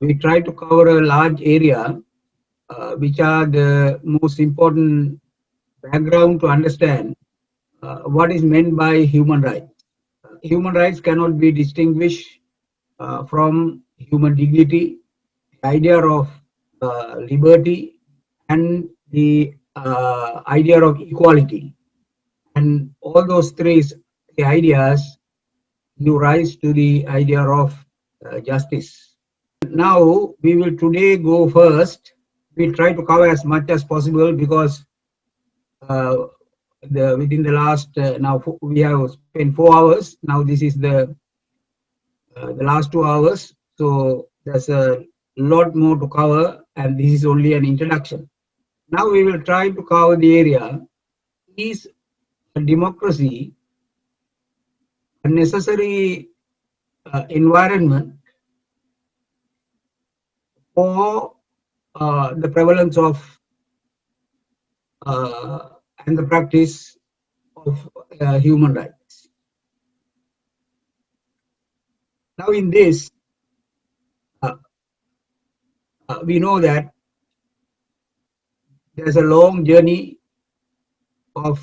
we try to cover a large area, which are the most important background to understand what is meant by human rights. Human rights cannot be distinguished from human dignity, the idea of liberty, and the idea of equality. And all those three ideas give rise to the idea of justice. Now, we will today go first. We try to cover as much as possible because uh, within the last now we have spent 4 hours. Now this is the last 2 hours. So there's a lot more to cover, and this is only an introduction. Now we will try to cover the area. Is a democracy a necessary environment for the prevalence of and the practice of human rights? Now, in this, uh, we know that there's a long journey of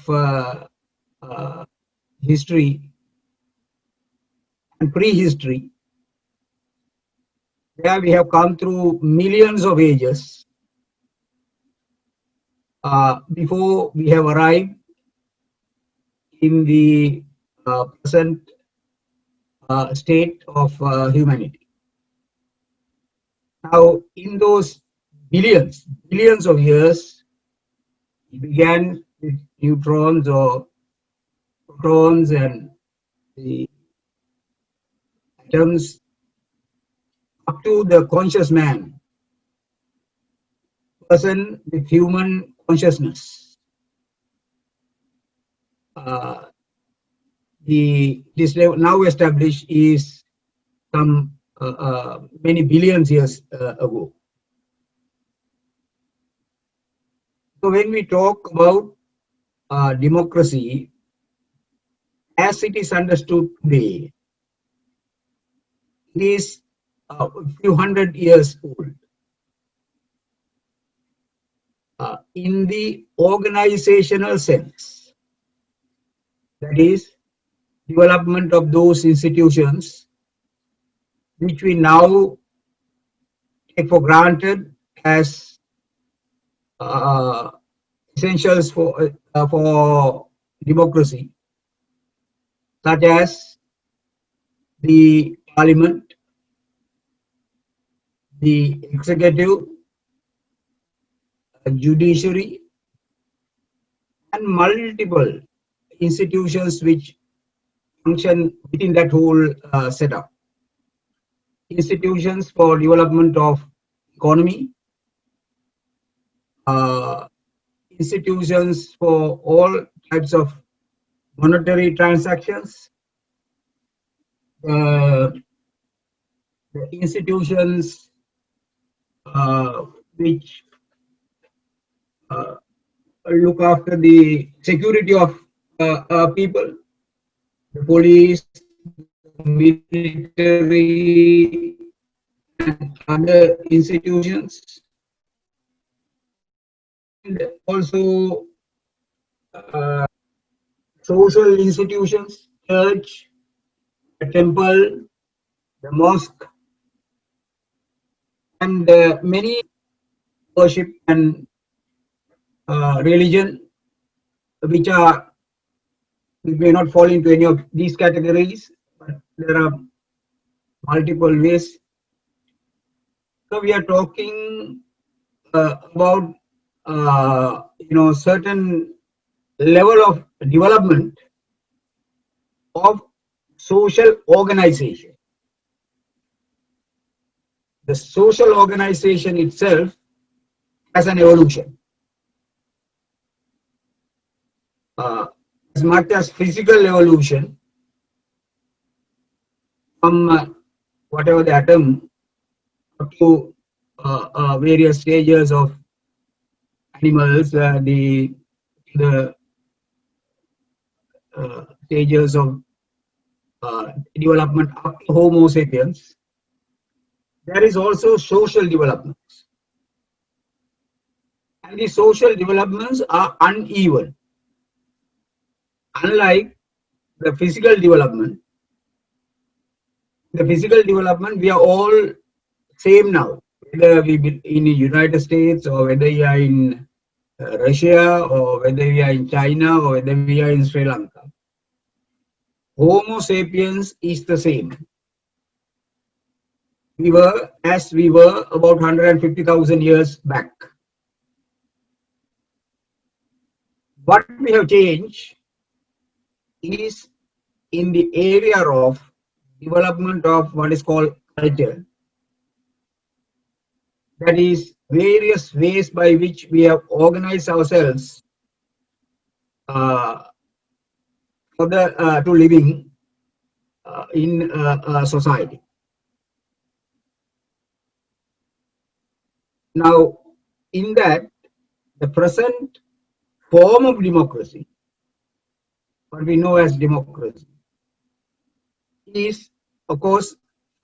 history and prehistory, where we have come through millions of ages before we have arrived in the present state of humanity. Now, in those billions of years, it began with neutrons or protons and the atoms up to the conscious man, person with human consciousness. This now established is some many billions years ago. So when we talk about democracy, as it is understood today, it is a few hundred years old. In the organizational sense, that is, development of those institutions which we now take for granted as essentials for democracy, such as the parliament, the executive, judiciary, and multiple institutions which function within that whole setup. Institutions for development of economy, institutions for all types of monetary transactions, the institutions which look after the security of people, the police, military, and other institutions, and also social institutions, church, the temple, the mosque, and many worship and religion, which may not fall into any of these categories, but there are multiple ways. So we are talking about certain level of development of social organization. The social organization itself has an evolution. As much as physical evolution from whatever the atom up to various stages of animals, the stages of development up to Homo sapiens. there is also social developments. And the social developments are uneven. Unlike the physical development, we are all same now. Whether we be in the United States or whether we are in Russia or whether we are in China or whether we are in Sri Lanka, Homo sapiens is the same. We were about 150,000 years back. What we have changed is in the area of development of what is called culture. That is various ways by which we have organized ourselves uh, for the to living in society. Now, in that, the present form of democracy, what we know as democracy, is of course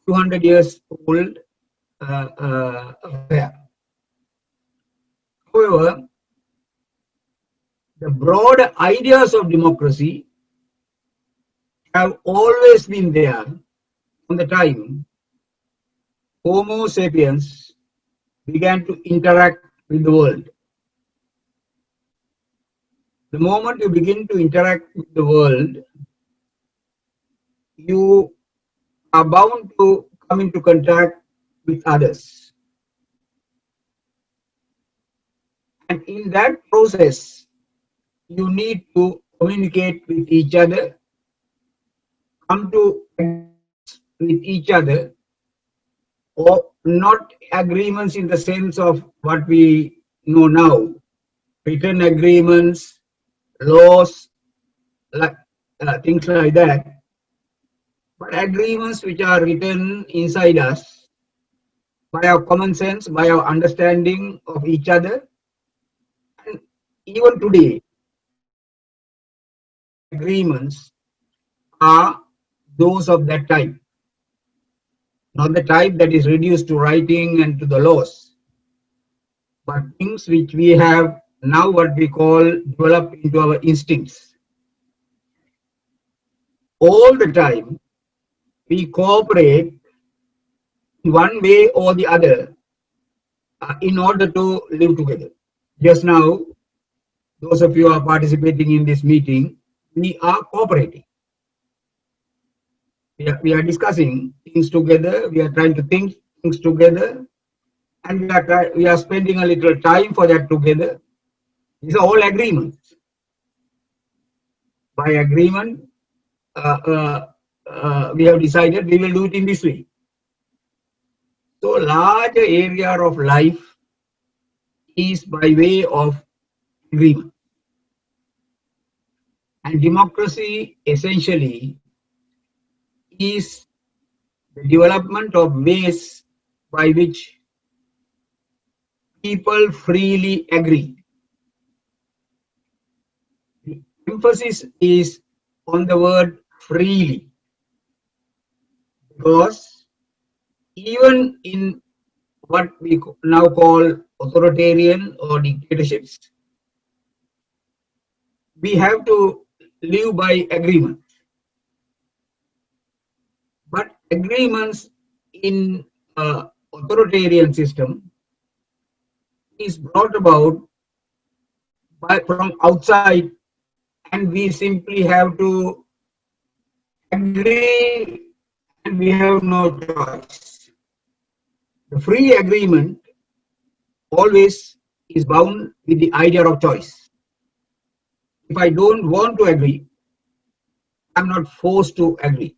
200 years old affair. However, the broad ideas of democracy have always been there from the time Homo sapiens began to interact with the world. The moment you begin to interact with the world, you are bound to come into contact with others. And in that process, you need to communicate with each other, come to with each other, or not agreements in the sense of what we know now, written agreements, laws, like, things like that, but agreements which are written inside us by our common sense, by our understanding of each other. And even today, agreements are those of that type, not the type that is reduced to writing and to the laws, but things which we have now what we call develop into our instincts. All the time, we cooperate in one way or the other in order to live together. Just now, those of you who are participating in this meeting, we are cooperating. We are discussing things together, we are trying to think things together, and we are spending a little time for that together. These are all agreements. By agreement, we have decided we will do it in this way. So large area of life is by way of agreement. And democracy essentially is the development of ways by which people freely agree. The emphasis is on the word freely, because even in what we now call authoritarian or dictatorships, we have to live by agreement. But agreements in authoritarian system is brought about from outside, and we simply have to agree and we have no choice. The free agreement always is bound with the idea of choice. If I don't want to agree, I'm not forced to agree.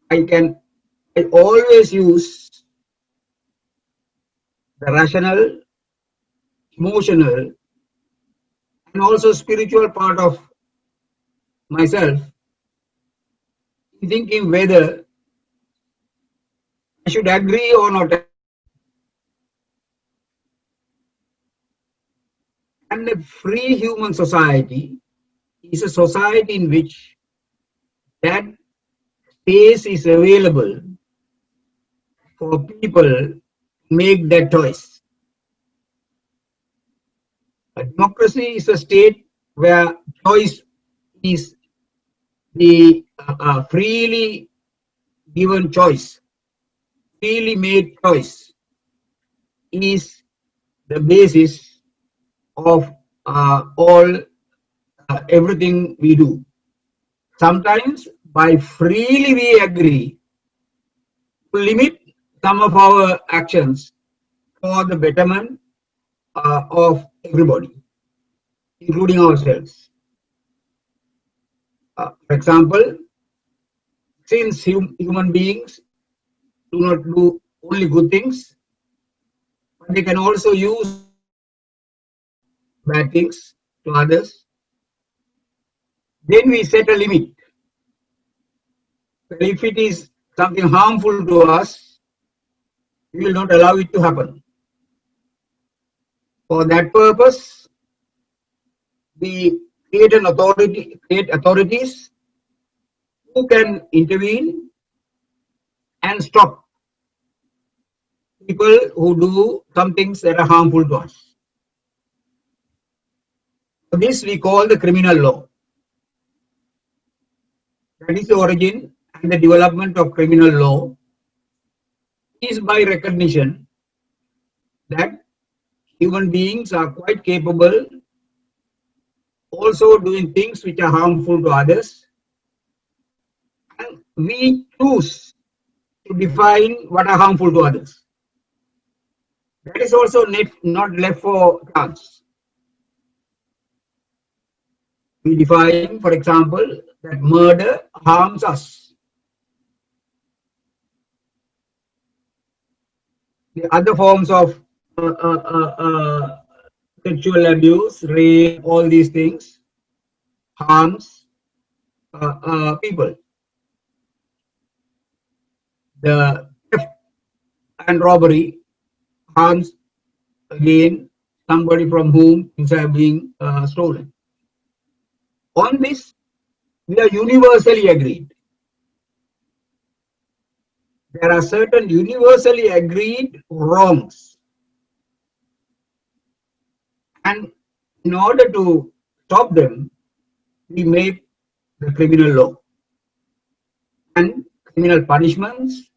I always use the rational, emotional, and also spiritual part of myself in thinking whether I should agree or not. And a free human society is a society in which that space is available for people to make that choice. A democracy is a state where choice is the freely given choice, freely made choice is the basis of all everything we do. Sometimes by freely we agree to limit some of our actions for the betterment of everybody, including ourselves. For example, since human beings do not do only good things, but they can also use bad things to others, then we set a limit. But if it is something harmful to us, we will not allow it to happen. For that purpose, we create authorities who can intervene and stop people who do some things that are harmful to us. This we call the criminal law. That is the origin and the development of criminal law is by recognition that human beings are quite capable also doing things which are harmful to others, and we choose to define what are harmful to others. That is also not left for chance. We define, for example, that murder harms us. The other forms of sexual abuse, rape, all these things harms people. The theft and robbery harms again somebody from whom things are being stolen. On this, we are universally agreed. There are certain universally agreed wrongs, and in order to stop them, we make the criminal law and criminal punishments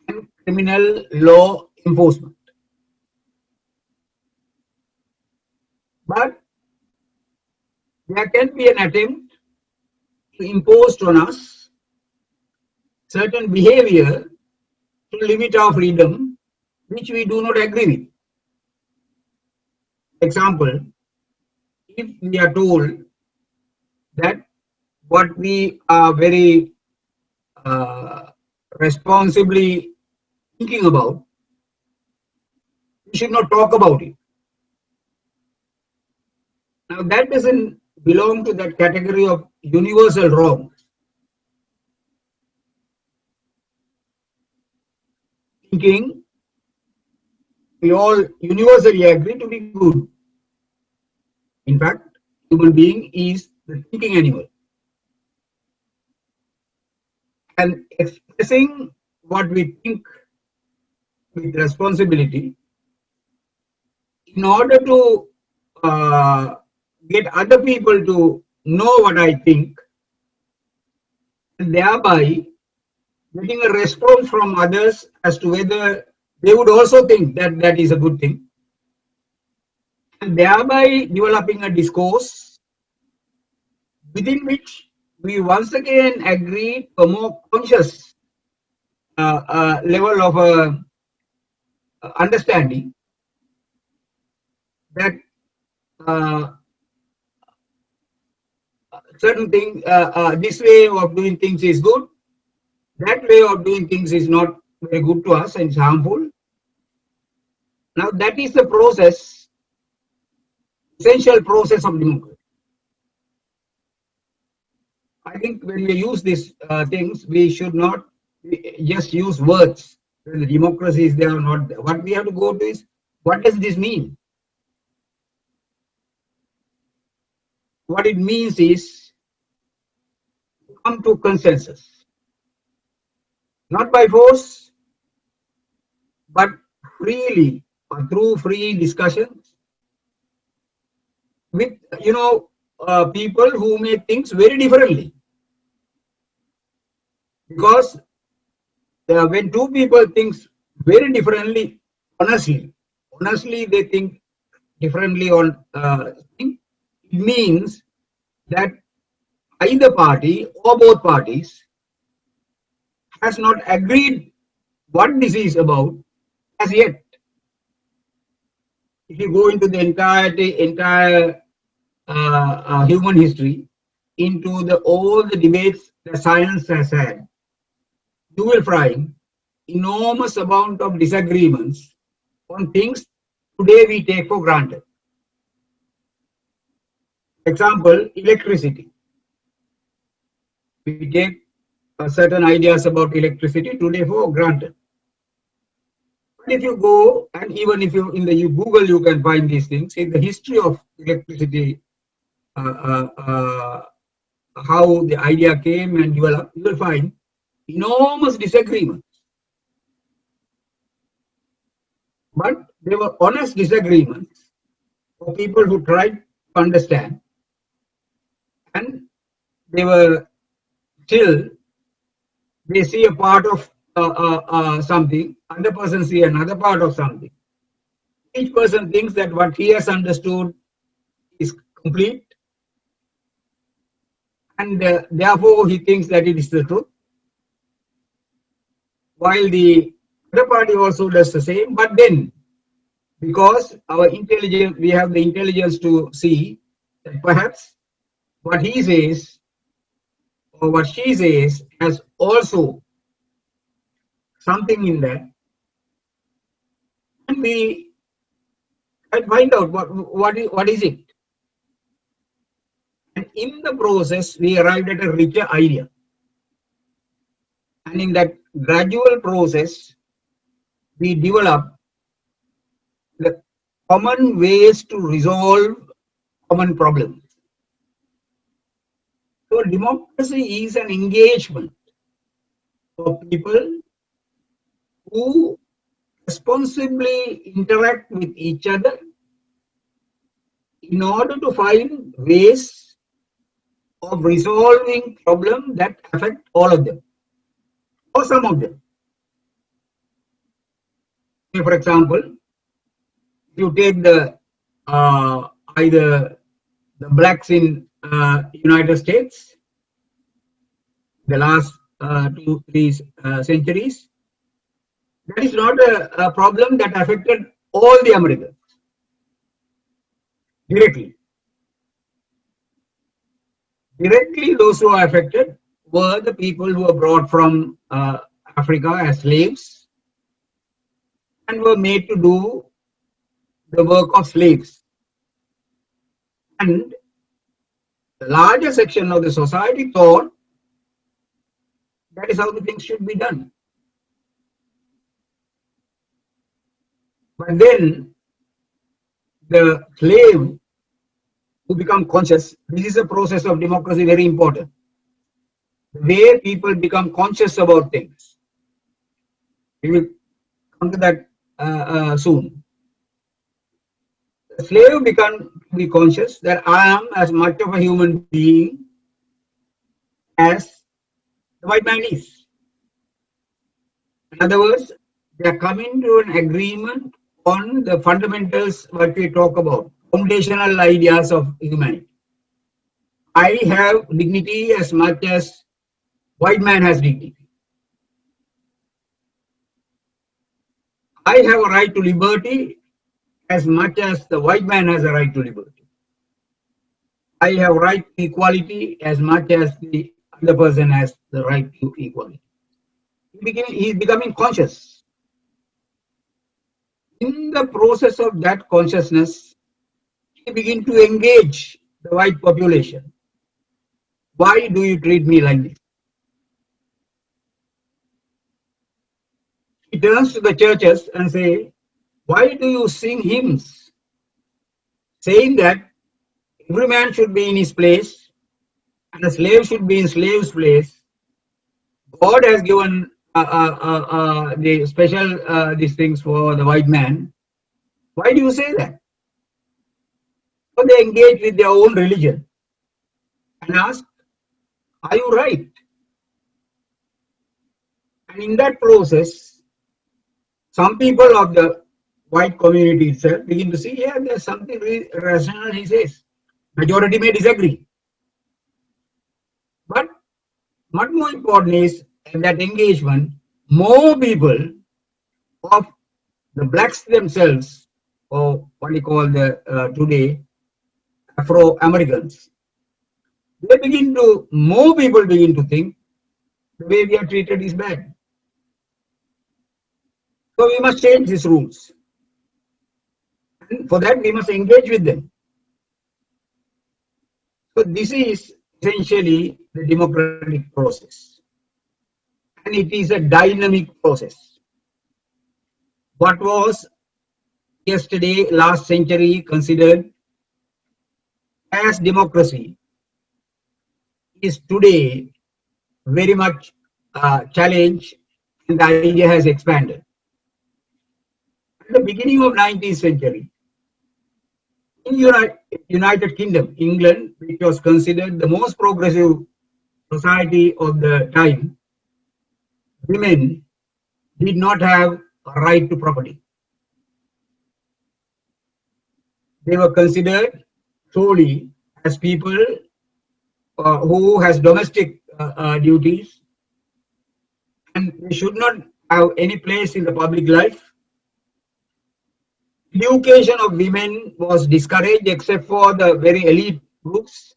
and criminal law enforcement. But there can be an attempt to impose on us certain behavior to limit our freedom, which we do not agree with. Example, if we are told that what we are very responsibly thinking about, we should not talk about it. Now that doesn't belong to that category of universal wrong. Thinking, we all universally agree to be good. In fact, human being is the thinking animal. And expressing what we think with responsibility in order to get other people to know what I think, and thereby getting a response from others as to whether they would also think that that is a good thing, and thereby developing a discourse within which we once again agree a more conscious level of understanding that uh, certain thing, this way of doing things is good, that way of doing things is not very good to us and it's harmful. Now that is the process, essential process of democracy. I think when we use these things, we should not just use words. The democracy is there or not there. What we have to go to is, what does this mean? What it means is come to consensus. not by force, but freely or through free discussions with people who make things very differently. Because when two people think very differently, honestly, they think differently on thing, it means that either party or both parties has not agreed what this is about as yet. If you go into the entire human history, into all the debates that science has had, you will find enormous amount of disagreements on things today we take for granted. Example, electricity. We take certain ideas about electricity today for granted. But if you go, and even if you in the Google, you can find these things in the history of electricity, uh, uh, uh, how the idea came and developed, you will find enormous disagreements. But they were honest disagreements for people who tried to understand, and they were still, they see a part of something, other person see another part of something. Each person thinks that what he has understood is complete, and therefore he thinks that it is the truth, while the other party also does the same. But then, because our intelligence, we have the intelligence to see that perhaps what he says or what she says has also something in that, and we can find out what is it. And in the process, we arrived at a richer idea. And in that gradual process, we develop the common ways to resolve common problems. So democracy is an engagement for people who responsibly interact with each other in order to find ways of resolving problems that affect all of them or some of them. For example, if you take the either the blacks in United States, the last 2-3 centuries, that is not a problem that affected all the Americans directly. Directly, those who are affected were the people who were brought from Africa as slaves and were made to do the work of slaves. And the larger section of the society thought that is how the things should be done. But then the slave who become conscious, this is a process of democracy, very important. The way people become conscious about things. We will come to that soon. The slave become to be conscious that I am as much of a human being as the white man is. In other words, they are coming to an agreement on the fundamentals what we talk about, foundational ideas of humanity. I have dignity as much as white man has dignity. I have a right to liberty as much as the white man has a right to liberty. I have right to equality as much as the other person has the right to equality. He is becoming conscious. In the process of that consciousness, he begins to engage the white population. Why do you treat me like this? He turns to the churches and say, why do you sing hymns saying that every man should be in his place and a slave should be in slave's place? God has given the special these things for the white man. Why do you say that? So they engage with their own religion and ask, "Are you right?" And in that process, some people of the white community itself begin to see, yeah, there's something really rational he says. Majority may disagree, but much more important is in that engagement, more people of the blacks themselves, or what we call the today Afro Americans, more people begin to think the way we are treated is bad. So we must change these rules. And for that, we must engage with them. So this is essentially the democratic process. And it is a dynamic process. What was yesterday, last century, considered as democracy is today very much challenged, and the idea has expanded. At the beginning of 19th century, in United Kingdom, England, which was considered the most progressive society of the time, women did not have a right to property. They were considered solely as people who has domestic duties, and they should not have any place in the public life. Education of women was discouraged except for the very elite groups.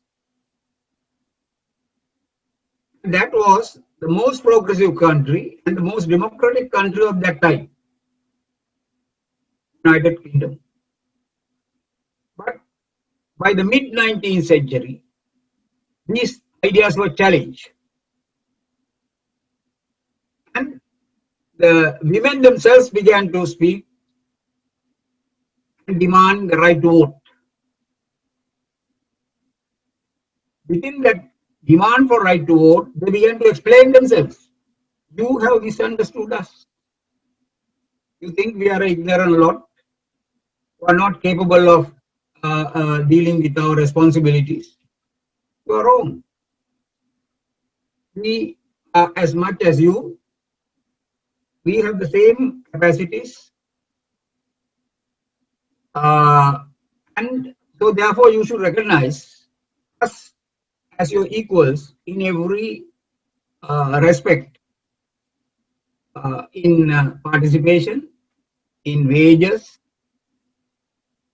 That was the most progressive country and the most democratic country of that time, United Kingdom. But by the mid 19th century, these ideas were challenged. And the women themselves began to speak and demand the right to vote. Within that demand for right to vote, they began to explain themselves. You have misunderstood us. You think we are an ignorant lot who are not capable of dealing with our responsibilities. You are wrong. We, as much as you, we have the same capacities, and so therefore you should recognize us as your equals in every respect, in participation, in wages,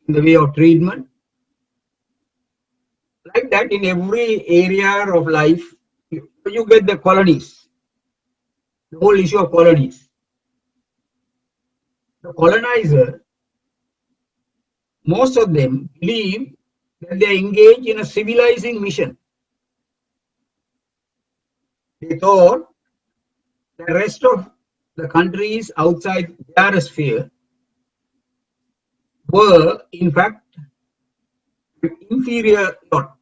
in the way of treatment, like that in every area of life. You get the colonies, the whole issue of colonies. The colonizer, most of them believe that they engage in a civilizing mission. They thought the rest of the countries outside their sphere were, in fact, an inferior lot.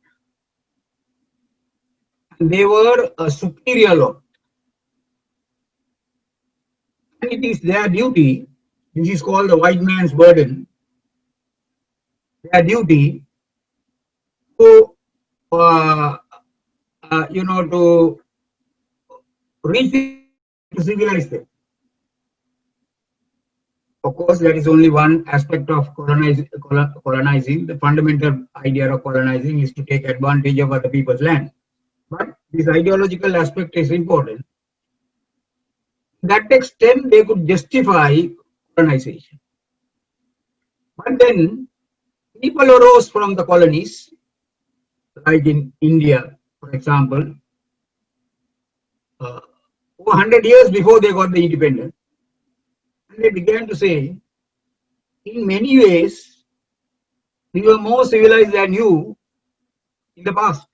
And they were a superior lot. And it is their duty, this is called the white man's burden, their duty to, to reach to civilize them. Of course, that is only one aspect of colonizing. The fundamental idea of colonizing is to take advantage of other people's land. But this ideological aspect is important. To that extent, they could justify colonization. But then, people arose from the colonies, like in India, for example, 100 years before they got the independence. And they began to say, in many ways, we were more civilized than you in the past.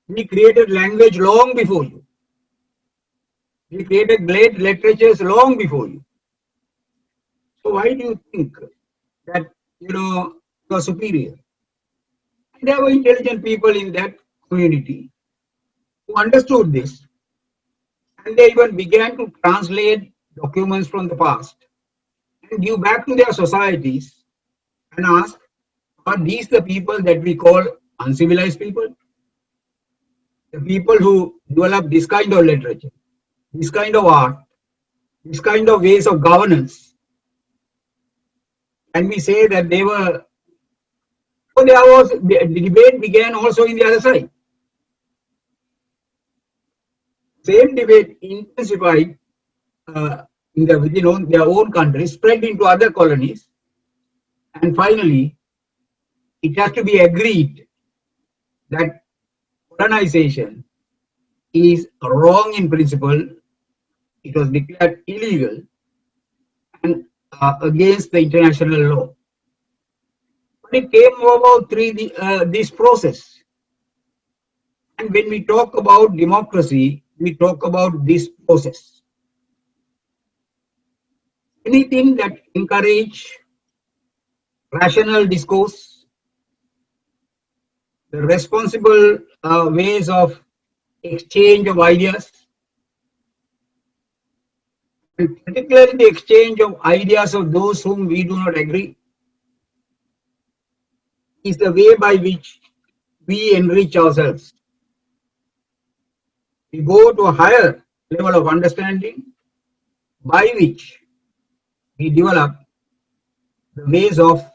We created language long before you. We created great literatures long before you. So why do you think that you are superior? And there were intelligent people in that community who understood this And they even began to translate documents from the past and give back to their societies and ask, are these the people that we call uncivilized people? The people who develop this kind of literature, this kind of art, this kind of ways of governance. And we say that they were, so there was, the debate began also in the other side. Same debate intensified in within their own countries, spread into other colonies, and finally, it has to be agreed that colonization is wrong in principle. It was declared illegal and against the international law. But it came about through this process. And when we talk about democracy, we talk about this process. Anything that encourage rational discourse, the responsible ways of exchange of ideas, and particularly the exchange of ideas of those whom we do not agree, is the way by which we enrich ourselves. We go to a higher level of understanding by which we develop the ways of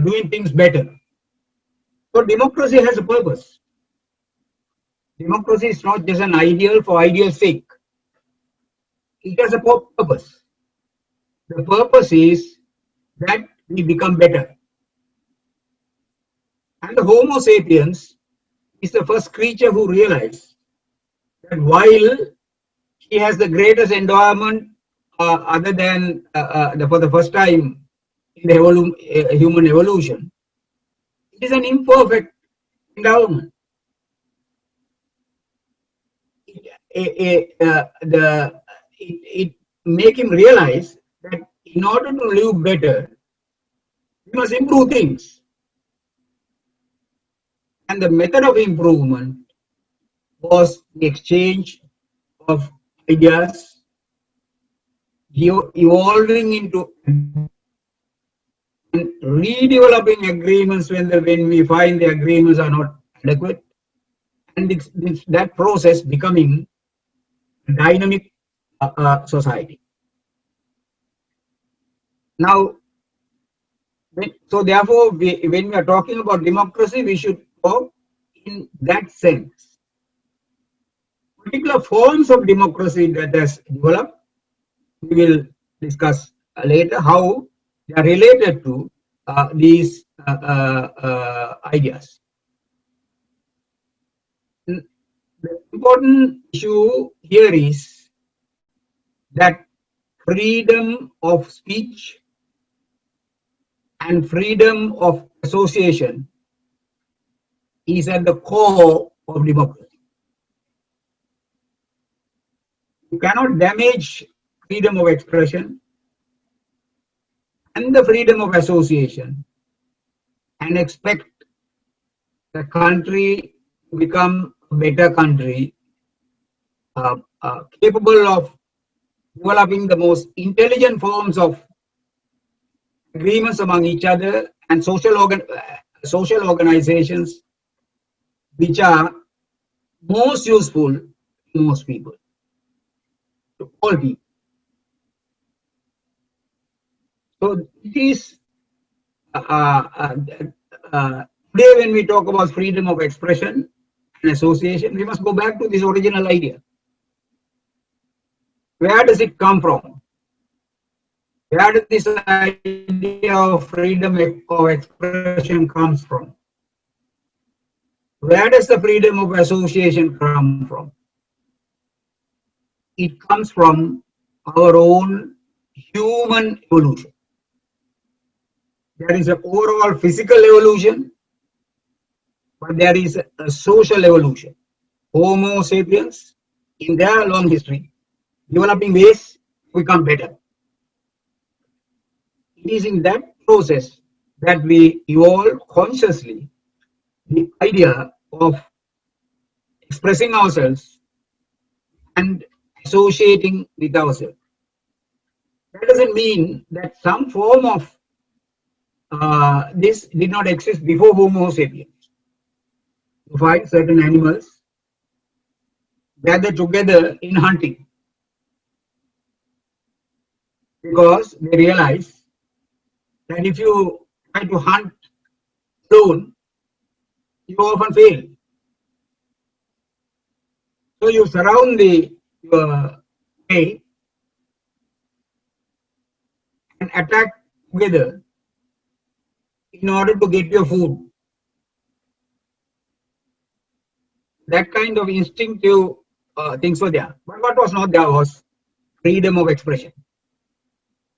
doing things better. So democracy has a purpose. Democracy is not just an ideal for ideal's sake. It has a purpose. The purpose is that we become better. And the Homo sapiens is the first creature who realized that while he has the greatest endowment other than for the first time in the human evolution, it is an imperfect endowment. It make him realize that in order to live better, we must improve things. And the method of improvement was the exchange of ideas, evolving into and redeveloping agreements when we find the agreements are not adequate, and that process becoming a dynamic society. Now, so therefore, when we are talking about democracy, we should talk in that sense. Particular forms of democracy that has developed, we will discuss later how they are related to these ideas. The important issue here is that freedom of speech and freedom of association is at the core of democracy. You cannot damage freedom of expression and the freedom of association and expect the country to become a better country, capable of developing the most intelligent forms of agreements among each other and social organizations which are most useful to most people, to all people. So it is today when we talk about freedom of expression and association, we must go back to this original idea. Where does it come from? Where does this idea of freedom of expression comes from? Where does the freedom of association come from? It comes from our own human evolution. There is an overall physical evolution, but there is a social evolution. Homo sapiens, in their long history, developing ways to become better. It is in that process that we evolve consciously the idea of expressing ourselves and associating with ourselves. That doesn't mean that some form of this did not exist before Homo sapiens. You find certain animals gather together in hunting because they realize that if you try to hunt alone, you often fail. So you surround your prey and attack together in order to get your food. That kind of instinctive things were there. But what was not there was freedom of expression.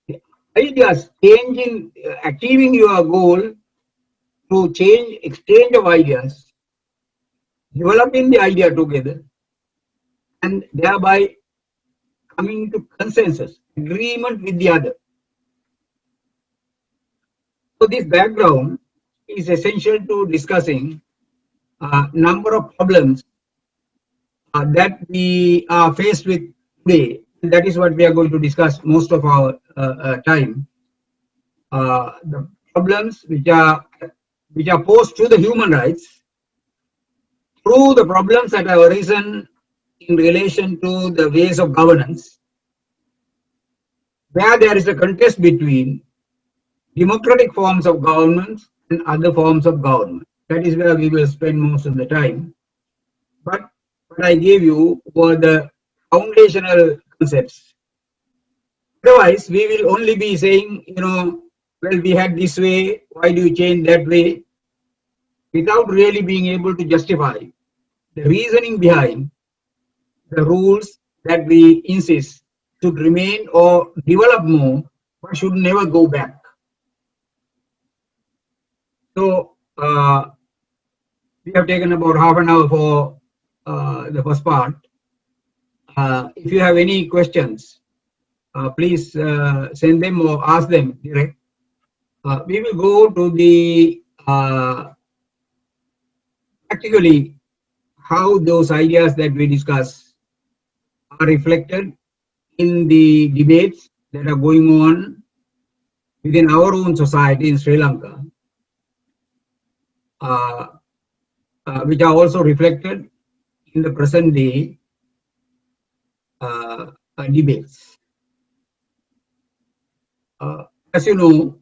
The ideas changing, achieving your goal through exchange of ideas, developing the idea together, and thereby coming to consensus, agreement with the other. So this background is essential to discussing a number of problems that we are faced with today. And that is what we are going to discuss most of our time. The problems which are posed to the human rights through the problems that have arisen in relation to the ways of governance, where there is a contest between democratic forms of government and other forms of government. That is where we will spend most of the time. But what I gave you were the foundational concepts. Otherwise, we will only be saying, well, we had this way, why do you change that way? Without really being able to justify the reasoning behind the rules that we insist should remain or develop more, but should never go back. So, we have taken about half an hour for the first part. If you have any questions, please send them or ask them direct. We will go to the practically how those ideas that we discuss are reflected in the debates that are going on within our own society in Sri Lanka, which are also reflected in the present day debates. As you know,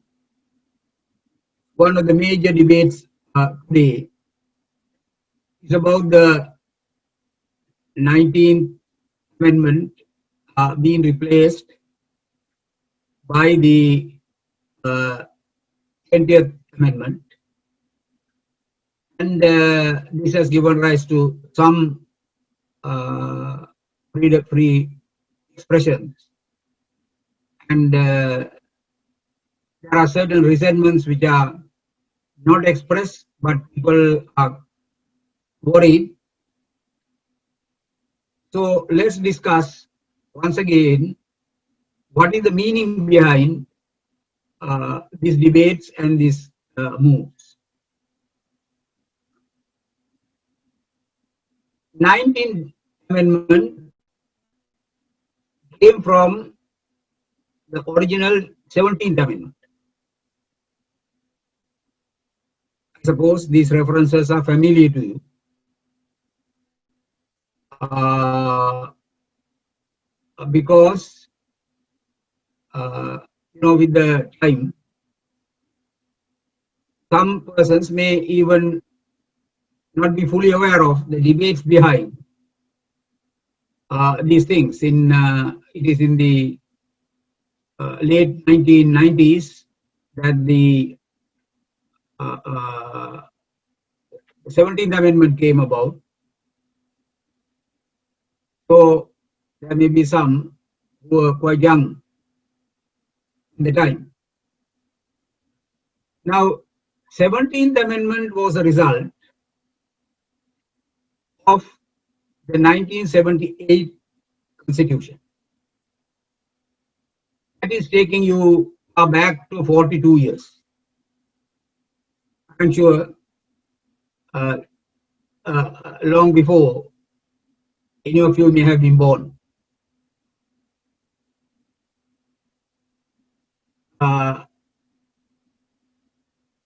one of the major debates today is about the 19th Amendment being replaced by the 20th Amendment. And this has given rise to some free expressions. And there are certain resentments which are not expressed, but people are worried. So let's discuss once again what is the meaning behind these debates and these moves. 19th Amendment came from the original 17th Amendment. I suppose these references are familiar to you. Because with the time, some persons may even not be fully aware of the debates behind these things. It is in the late 1990s that the 17th Amendment came about. So there may be some who were quite young in the time. Now, 17th Amendment was a result of the 1978 Constitution. That is taking you back to 42 years. I'm sure long before any of you may have been born. Uh,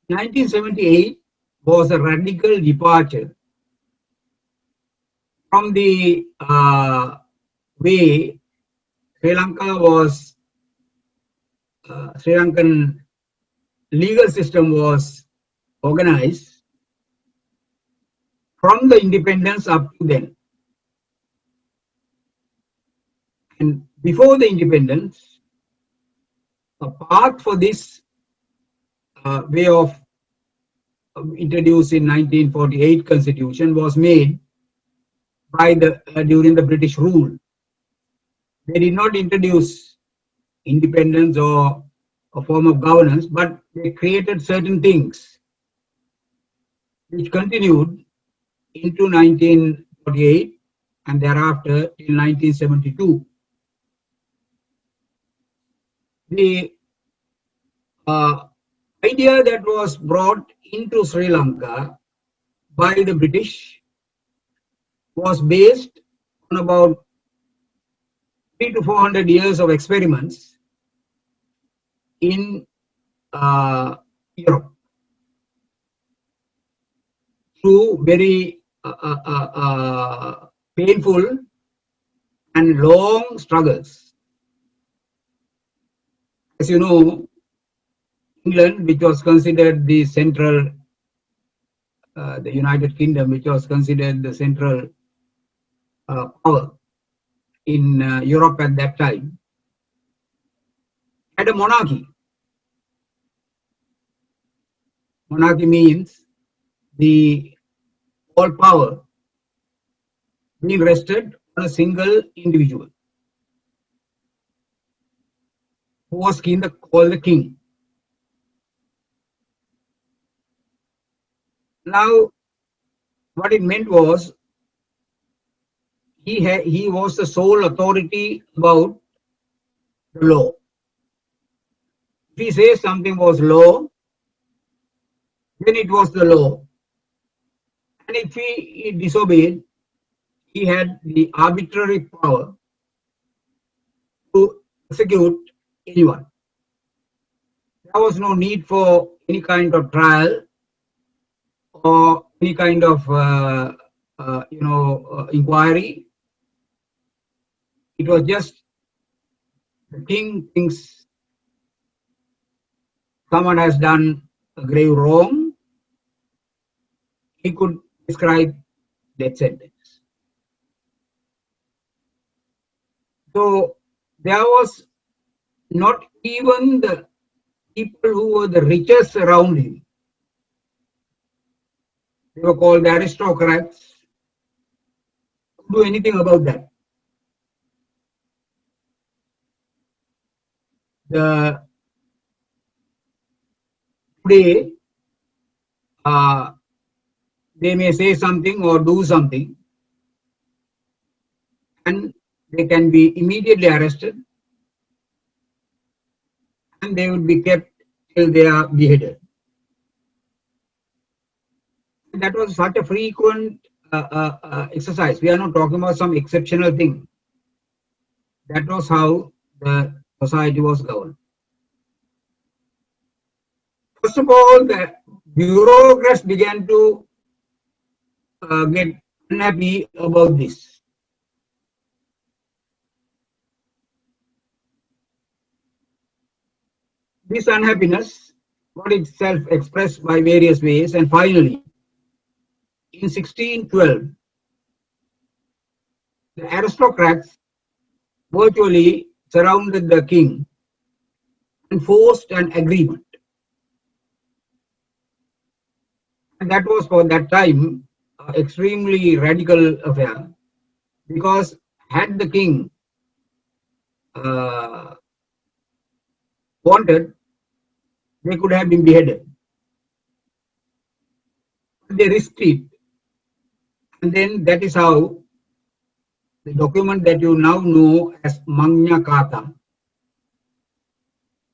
1978 was a radical departure from the way Sri Lanka was, Sri Lankan legal system was organized from the independence up to then. And before the independence, a path for this way of introduced in 1948 constitution was made by the during the British rule. They did not introduce independence or a form of governance, but they created certain things which continued into 1948 and thereafter till 1972. The idea that was brought into Sri Lanka by the British was based on about 300 to 400 years of experiments in Europe through very painful and long struggles. As you know, England, which was considered the central, the United Kingdom, which was considered the central power in Europe at that time, had a monarchy. Monarchy means the all power being rested on a single individual who was called the king. Now, what it meant was he was the sole authority about the law. If he says something was law, then it was the law. And if he disobeyed, he had the arbitrary power to execute anyone. There was no need for any kind of trial or any kind of inquiry. It was just the king thinks someone has done a grave wrong, he could prescribe death sentence. So there was not even the people who were the richest around him. They were called the aristocrats. Could do anything about that. Today, they may say something or do something, and they can be immediately arrested, and they will be kept till they are beheaded. That was such a frequent exercise. We are not talking about some exceptional thing. That was how the society was governed. First of all, the bureaucrats began to get unhappy about this. This unhappiness got itself expressed by various ways, and finally, in 1612, the aristocrats virtually surrounded the king and forced an agreement. And that was for that time extremely radical affair, because had the king wanted, they could have been beheaded. They risked it, and then that is how the document that you now know as Magna Carta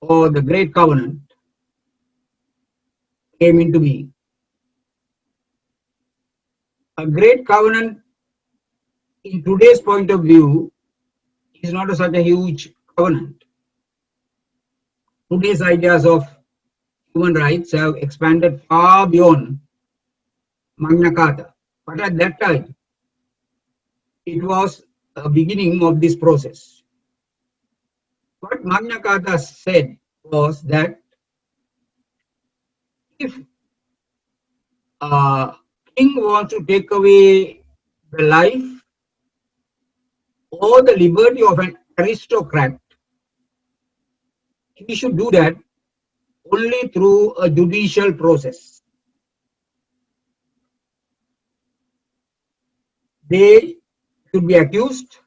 or the Great Covenant came into being. A Great Covenant, in today's point of view, is not such a huge covenant. Today's ideas of human rights have expanded far beyond Magna Carta. But at that time, it was a beginning of this process. What Magna Carta said was that if a king wants to take away the life or the liberty of an aristocrat, he should do that only through a judicial process. They should be accused,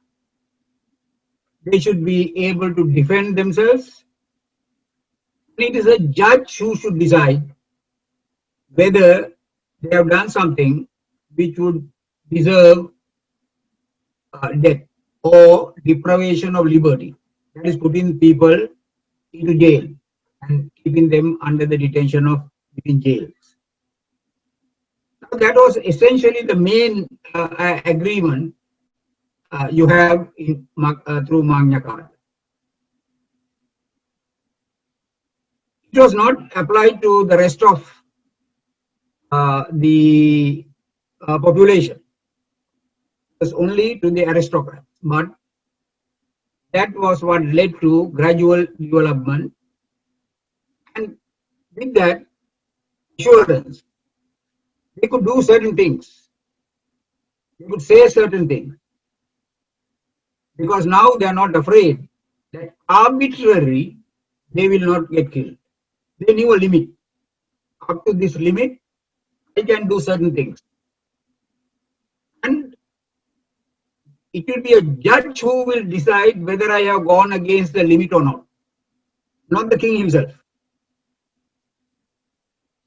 they should be able to defend themselves. It is a judge who should decide whether they have done something which would deserve death or deprivation of liberty. That is putting people into jail and keeping them under the detention of within jails. Now, that was essentially the main agreement you have in, through Magna Carta. It was not applied to the rest of the population. It was only to the aristocrats. But that was what led to gradual development. And with that assurance, they could do certain things. They could say certain things. Because now they are not afraid that arbitrarily they will not get killed. They knew a limit. Up to this limit, I can do certain things. And it will be a judge who will decide whether I have gone against the limit or not the king himself.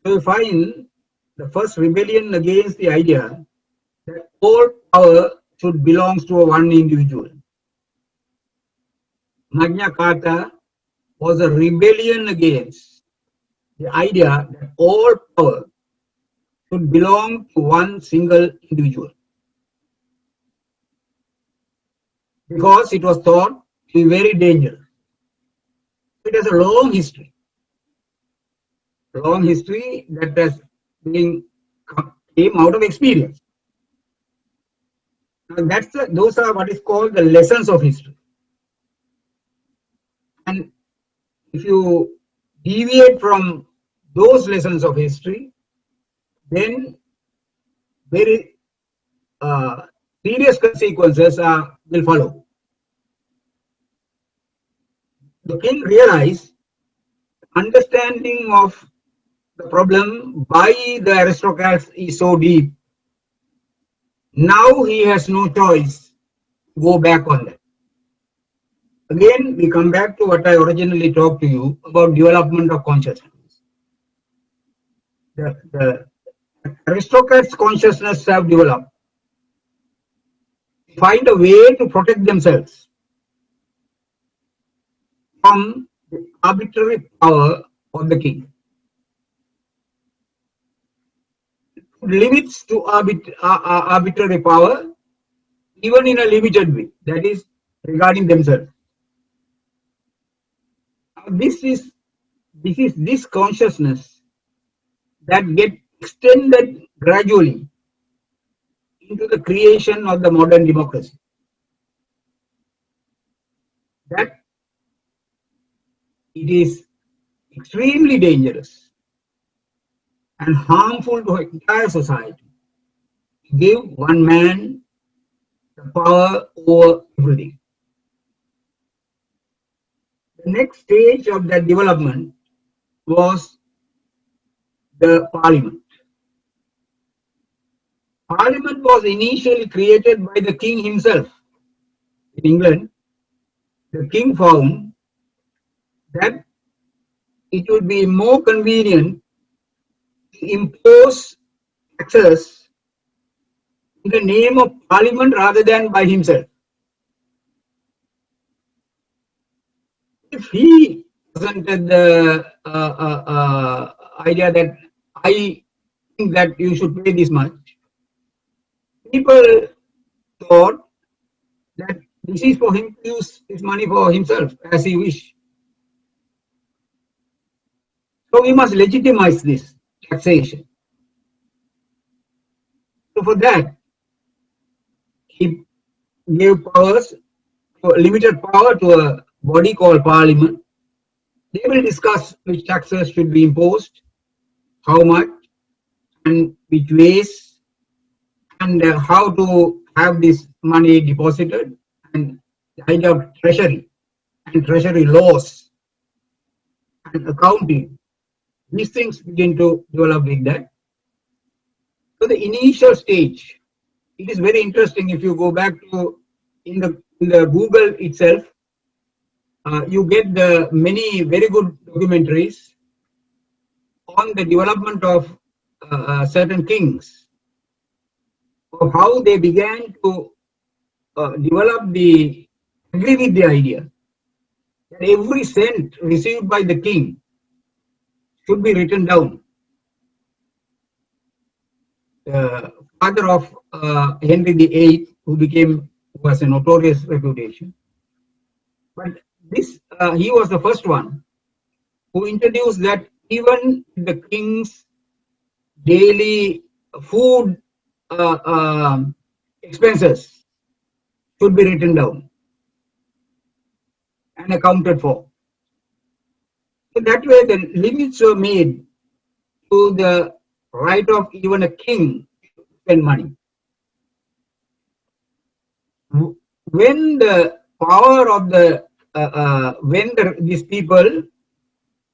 So you find the first rebellion against the idea that all power should belong to one individual. Magna Carta was a rebellion against the idea that all power should belong to one single individual. Because it was thought to be very dangerous. It has a long history that has been came out of experience. Now those are what is called the lessons of history. And if you deviate from those lessons of history, then very serious consequences will follow. The king realized understanding of the problem by the aristocrats is so deep. Now he has no choice to go back on that. Again, we come back to what I originally talked to you about development of consciousness. The aristocrats' consciousness have developed. Find a way to protect themselves from the arbitrary power of the king. Limits to arbitrary power, even in a limited way, that is regarding themselves. This is this consciousness that gets extended gradually into the creation of the modern democracy. That it is extremely dangerous and harmful to entire society. Give one man the power over everything. The next stage of that development was the parliament. Parliament was initially created by the king himself. In England, the king found that it would be more convenient to impose taxes in the name of parliament rather than by himself. If he presented the idea that I think that you should pay this much, people thought that this is for him to use his money for himself as he wished. So we must legitimize this taxation. So for that, he gave powers, limited power to a body called Parliament. They will discuss which taxes should be imposed, how much, and which ways, and how to have this money deposited, and the idea of treasury and treasury laws and accounting. These things begin to develop with that. So the initial stage, it is very interesting. If you go back to in the Google itself, you get the many very good documentaries on the development of certain kings, of how they began to develop the agree with the idea that every cent received by the king should be written down. The father of Henry VIII, who was a notorious reputation, but this he was the first one who introduced that even the king's daily food expenses should be written down and accounted for. So that way, the limits were made to the right of even a king to spend money. When the power of these people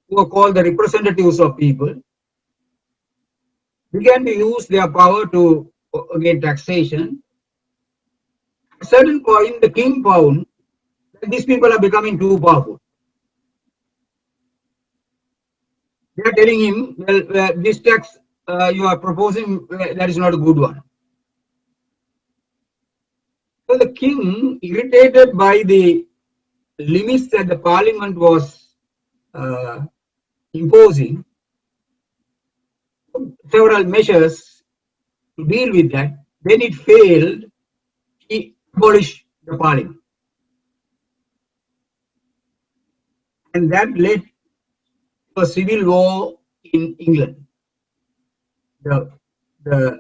who are called the representatives of people began to use their power to gain taxation, at a certain point the king found that these people are becoming too powerful. They are telling him, well, this tax you are proposing, that is not a good one. So the king, irritated by the limits that the parliament was uh, imposing, took several measures to deal with that. When it failed, he abolished the parliament. And that led to a civil war in England. The, the,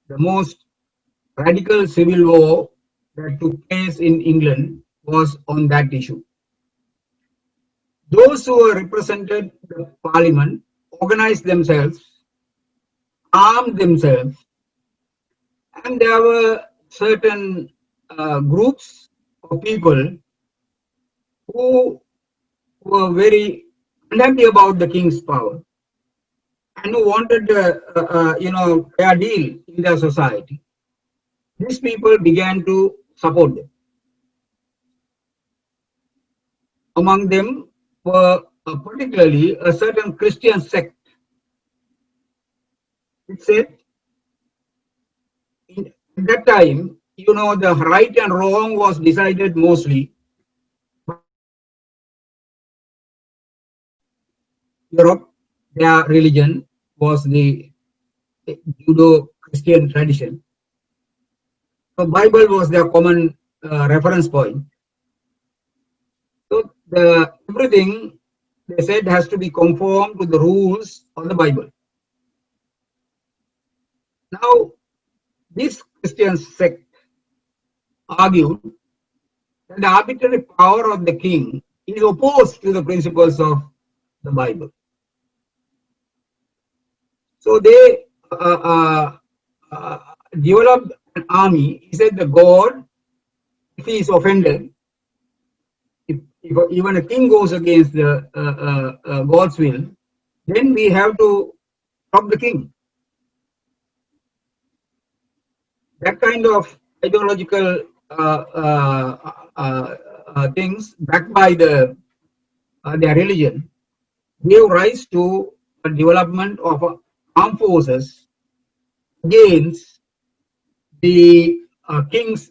the most radical civil war that took place in England was on that issue. Those who were represented the parliament organized themselves, armed themselves, and there were certain groups of people who were very unhappy about the king's power and who wanted a fair deal in their society. These people began to support them. Among them were particularly a certain Christian sect. It said, at that time, the right and wrong was decided mostly Europe. Their religion was the Judeo-Christian tradition. The Bible was their common reference point. So everything they said has to be conformed to the rules of the Bible. Now, this Christian sect argued that the arbitrary power of the king is opposed to the principles of the Bible. So they developed an army. He said the God, if he is offended, if even a king goes against the God's will, then we have to stop the king. That kind of ideological things backed by their religion gave rise to a development of armed forces against the king's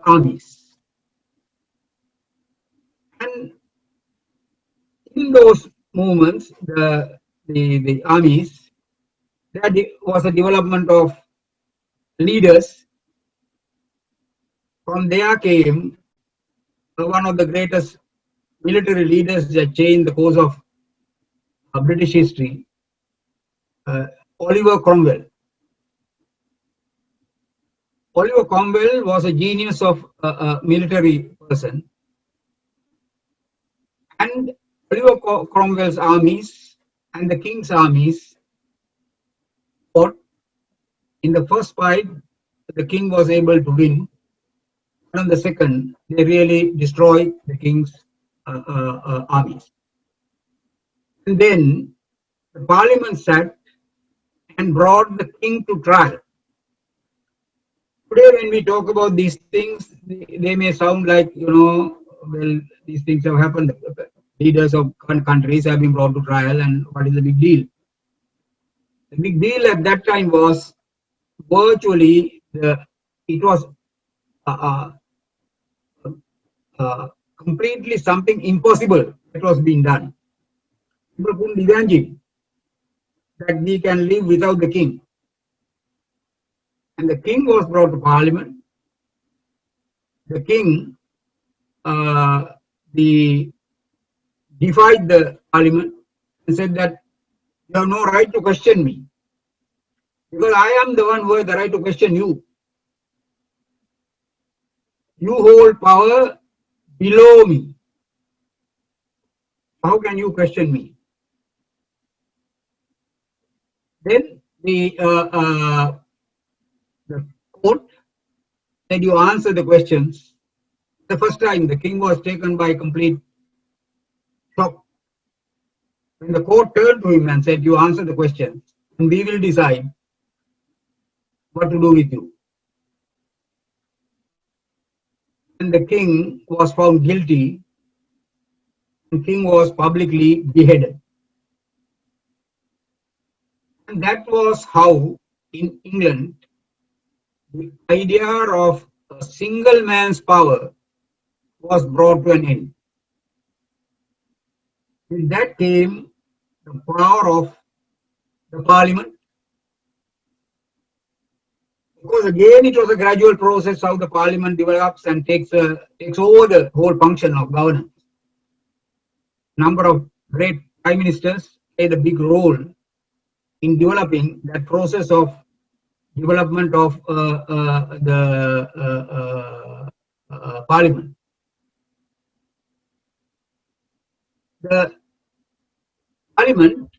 armies. And in those movements, the armies, there was a development of leaders. From there came one of the greatest military leaders that changed the course of British history, uh, Oliver Cromwell. Oliver Cromwell was a genius of a military person, and Oliver Cromwell's armies and the king's armies fought. In the first fight, the king was able to win. And on the second, they really destroyed the king's armies. And then the parliament sat and brought the king to trial. Today, when we talk about these things, they may sound like, well, these things have happened. Leaders of countries have been brought to trial, and what is the big deal? The big deal at that time was virtually it was uh, completely something impossible that was being done. People couldn't imagine that we can live without the king. And the king was brought to parliament. The king the defied the parliament and said that you have no right to question me because I am the one who has the right to question you. You hold power below me. How can you question me? Then the court said you answer the questions. The first time the king was taken by complete shock. When the court turned to him and said, you answer the questions and we will decide what to do with you. And the king was found guilty. The king was publicly beheaded. And that was how in England the idea of a single man's power was brought to an end. With that came the power of the parliament. Because again, it was a gradual process how the parliament develops and takes over the whole function of governance. Number of great prime ministers played a big role in developing that process of development of the parliament. The parliament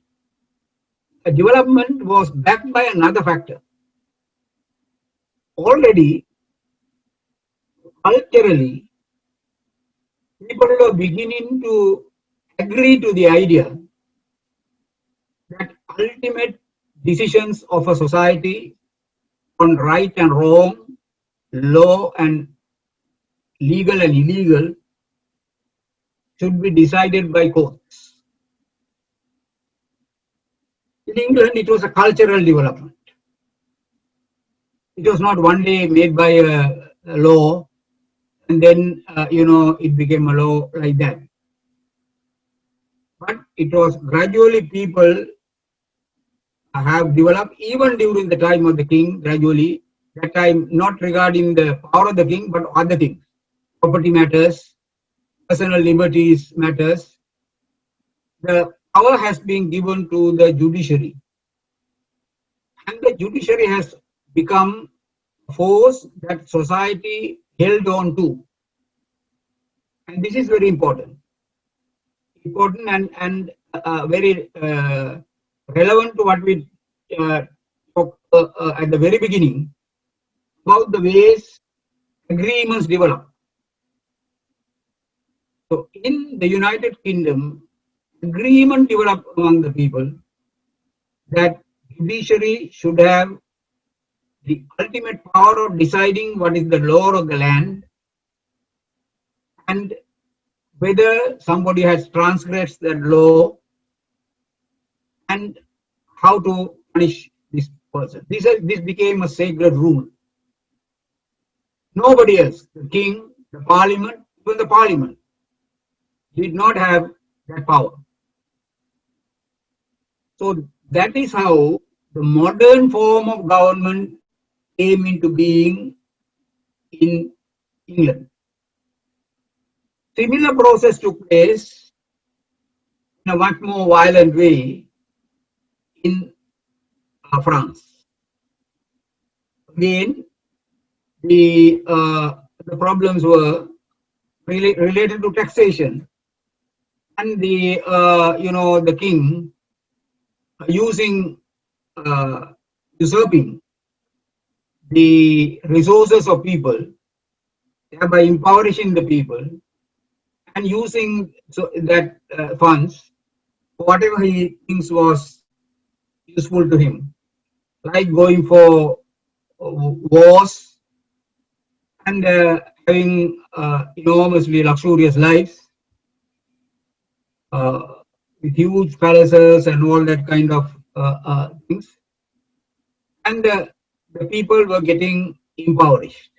development was backed by another factor. Already, culturally, people were beginning to agree to the idea that ultimate decisions of a society on right and wrong, law and legal and illegal should be decided by courts. In England, it was a cultural development. It was not one day made by a law and then, it became a law like that. But it was gradually people have developed, even during the time of the king, gradually, that time not regarding the power of the king, but other things, property matters, personal liberties matters. The power has been given to the judiciary. And the judiciary has become a force that society held on to. And this is very important. Important and very relevant to what we talked at the very beginning about the ways agreements develop. So in the United Kingdom, agreement developed among the people that judiciary should have the ultimate power of deciding what is the law of the land and whether somebody has transgressed that law and how to punish this person. This became a sacred rule. Nobody else, the king, the parliament, even the parliament, did not have that power. So that is how the modern form of government came into being in England. Similar process took place in a much more violent way in France. Again, the problems were related to taxation and the king using usurping the resources of people, thereby impoverishing the people, and using that funds for whatever he thinks was useful to him, like going for wars and having enormously luxurious lives uh, with huge palaces and all that kind of things. And the people were getting impoverished.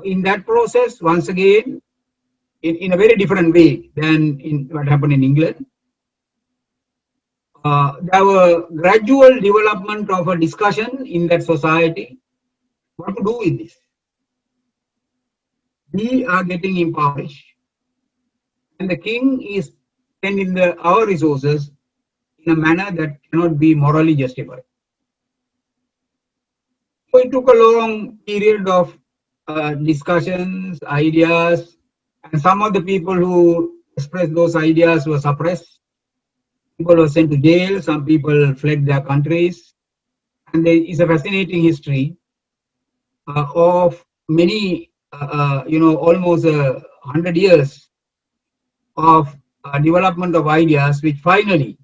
In that process, once again, in a very different way than in what happened in England, there were gradual development of a discussion in that society. What to do with this? We are getting impoverished, and the king is spending our resources in a manner that cannot be morally justified. So it took a long period of discussions, ideas, and some of the people who expressed those ideas were suppressed. People were sent to jail, some people fled their countries. And there is a fascinating history of many, almost 100 years of development of ideas, which finally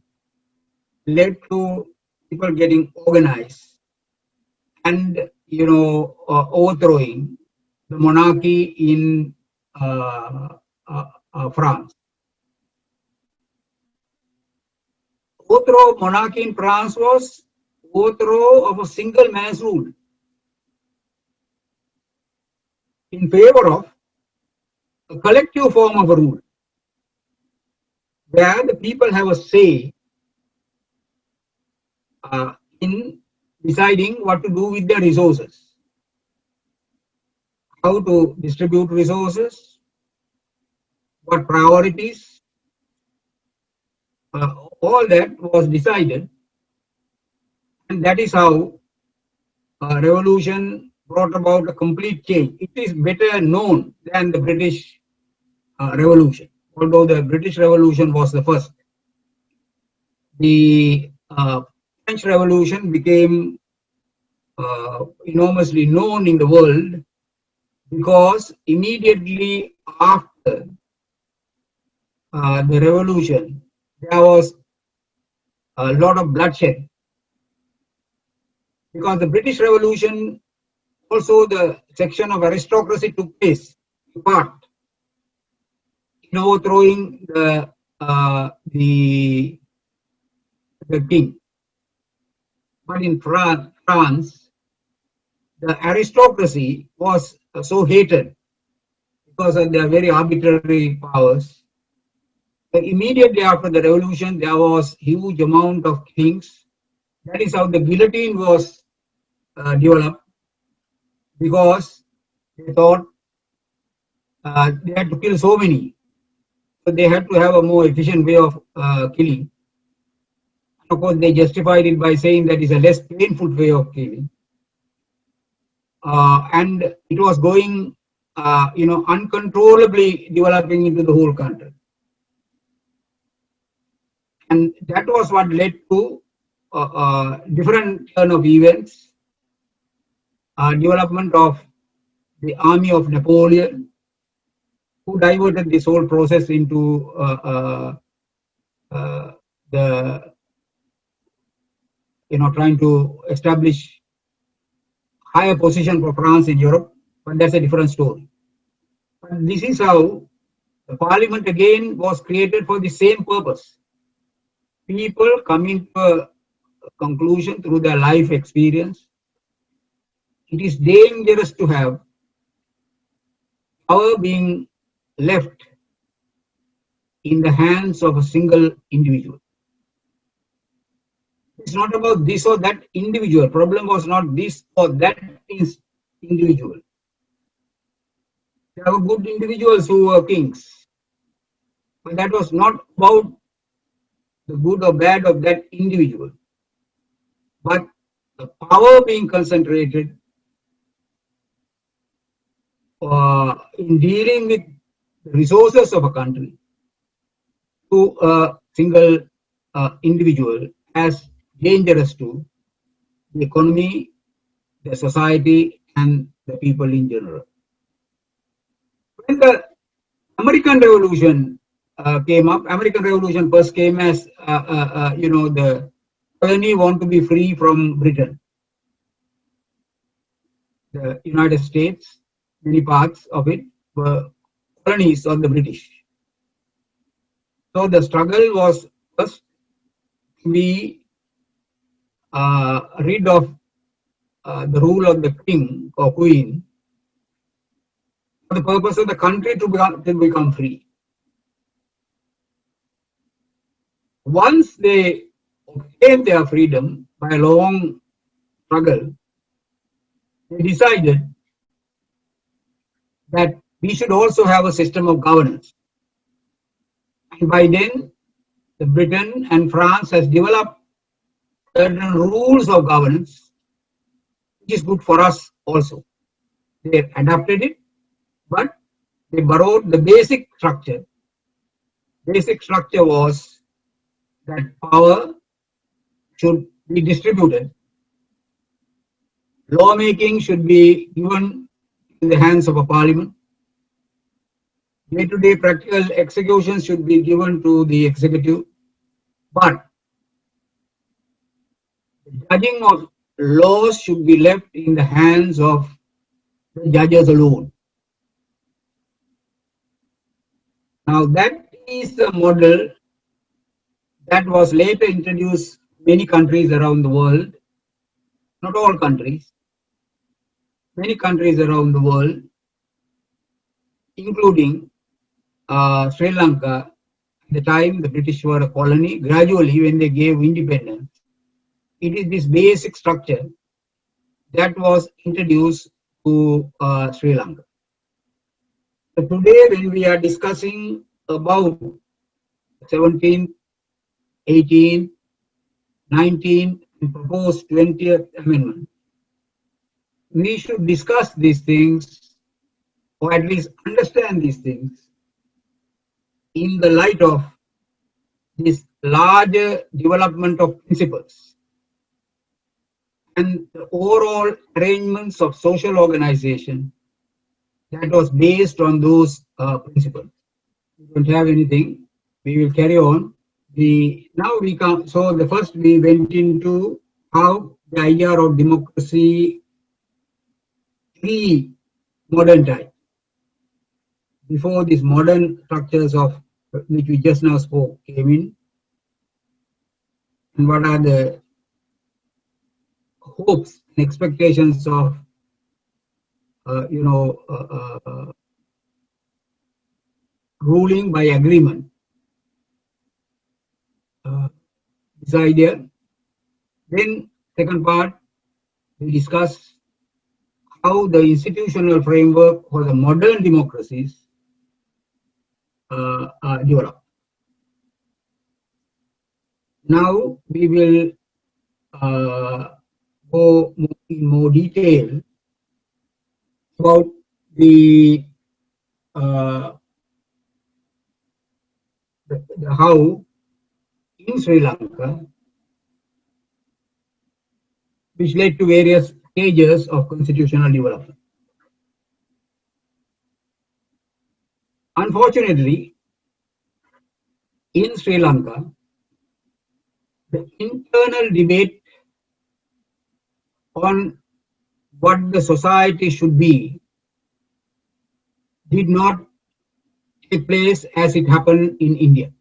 led to people getting organized and, overthrowing the monarchy in France. Overthrow monarchy in France was overthrow of a single man's rule in favor of a collective form of a rule, where the people have a say in deciding what to do with their resources, how to distribute resources, what priorities, all that was decided, and that is how revolution brought about a complete change. It is better known than the British Revolution, although the British Revolution was the first. The French Revolution became enormously known in the world because immediately after the revolution, there was a lot of bloodshed. Because the British Revolution, also the section of aristocracy took place, part in overthrowing the king. But in France, the aristocracy was so hated because of their very arbitrary powers. But immediately after the revolution, there was huge amount of killings. That is how the guillotine was developed, because they thought they had to kill so many, so they had to have a more efficient way of killing. Of course, they justified it by saying that it's a less painful way of killing. And it was going, uncontrollably developing into the whole country. And that was what led to different turn of events, development of the army of Napoleon, who diverted this whole process into the, trying to establish higher position for France in Europe, but that's a different story. But this is how the parliament again was created for the same purpose. People coming to a conclusion through their life experience. It is dangerous to have power being left in the hands of a single individual. It's not about this or that individual. Problem was not this or that individual. There were good individuals who were kings, But that was not about the good or bad of that individual, but the power being concentrated in dealing with the resources of a country to a single individual as dangerous to the economy, the society, and the people in general. When the American Revolution came up, American Revolution first came as the colony want to be free from Britain. The United States, many parts of it were colonies of the British. So the struggle was first to be rid of the rule of the king or queen for the purpose of the country to become free. Once they obtained their freedom by a long struggle, they decided that we should also have a system of governance. And by then, the Britain and France has developed certain rules of governance, which is good for us also. They adapted it, but they borrowed the basic structure. Basic structure was that power should be distributed. Lawmaking should be given in the hands of a parliament. Day-to-day practical execution should be given to the executive. But the judging of laws should be left in the hands of the judges alone. Now that is a model that was later introduced many countries around the world, not all countries, many countries around the world, including Sri Lanka. At the time the British were a colony, gradually when they gave independence, it is this basic structure that was introduced to Sri Lanka. So today when we are discussing about 17th, 18th, 19th and proposed 20th Amendment, we should discuss these things or at least understand these things in the light of this larger development of principles and the overall arrangements of social organization that was based on those principles. We don't have anything. We will carry on. Now we come. So the first we went into how the idea of democracy pre-modern time, before these modern structures of which we just now spoke came in, and what are the hopes and expectations of ruling by agreement. This idea. Then second part, we discuss how the institutional framework for the modern democracies develop. Now we will go in more detail about the how in Sri Lanka, which led to various stages of constitutional development. Unfortunately, in Sri Lanka, the internal debate on what the society should be did not take place as it happened in India.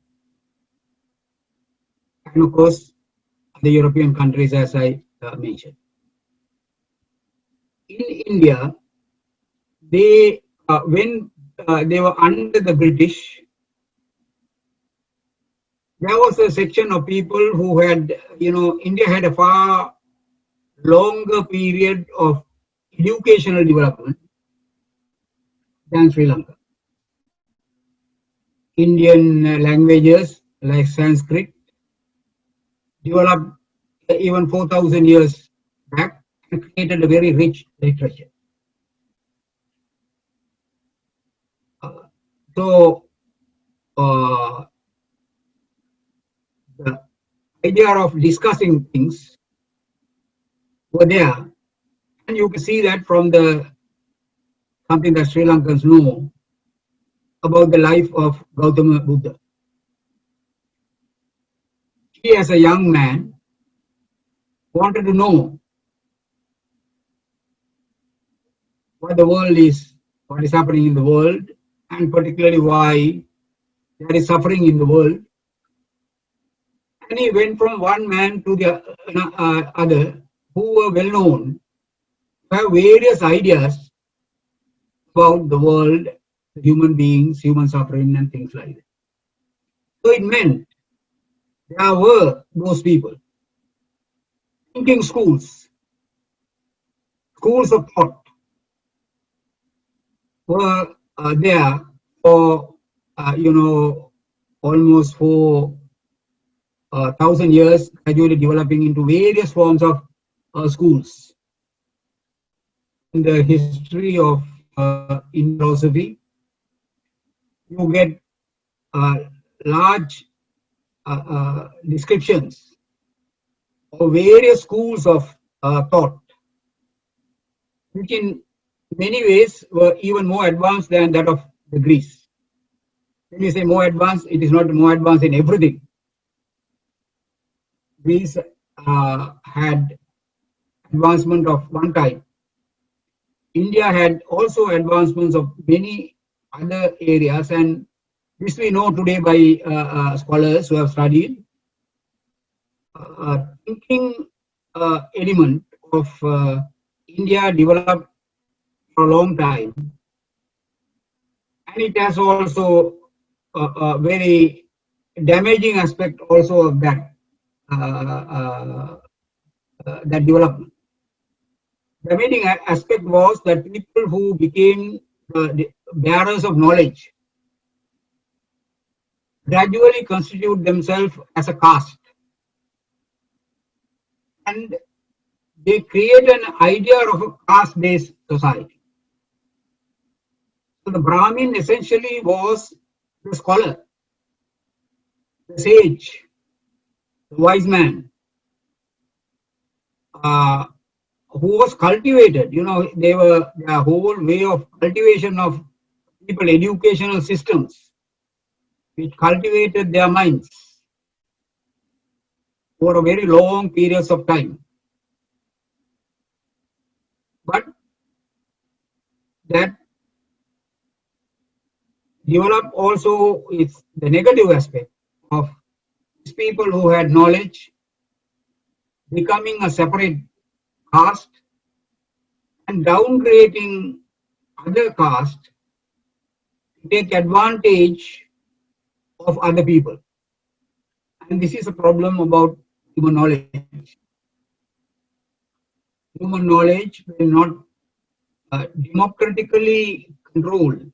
And of course, the European countries, as I mentioned. In India, they when they were under the British, there was a section of people who had, India had a far longer period of educational development than Sri Lanka. Indian languages like Sanskrit developed even 4,000 years back and created a very rich literature. Uh, so uh, the idea of discussing things were there, and you can see that from the something that Sri Lankans know about the life of Gautama Buddha. He, as a young man, wanted to know what the world is, what is happening in the world, and particularly why there is suffering in the world. And he went from one man to the other who were well known, have various ideas about the world, human beings, human suffering, and things like that. So it meant there were those people, thinking schools, schools of thought were there for, almost 4,000 years, gradually developing into various forms of schools. In the history of Indian philosophy, you get large descriptions of various schools of thought, which in many ways were even more advanced than that of the Greece. When you say more advanced, it is not more advanced in everything. Greece had advancement of one type. India had also advancements of many other areas, and this we know today by scholars who have studied. Thinking element of India developed for a long time, and it has also a very damaging aspect also of that that development. The main aspect was that people who became the bearers of knowledge gradually constitute themselves as a caste, and they create an idea of a caste-based society. So the Brahmin essentially was the scholar, the sage, the wise man, uh, who was cultivated. They were their whole way of cultivation of people, educational systems, which cultivated their minds for a very long periods of time. But that developed also is the negative aspect of these people who had knowledge becoming a separate caste and downgrading other caste to take advantage of other people. And this is a problem about human knowledge. Human knowledge, when not democratically controlled,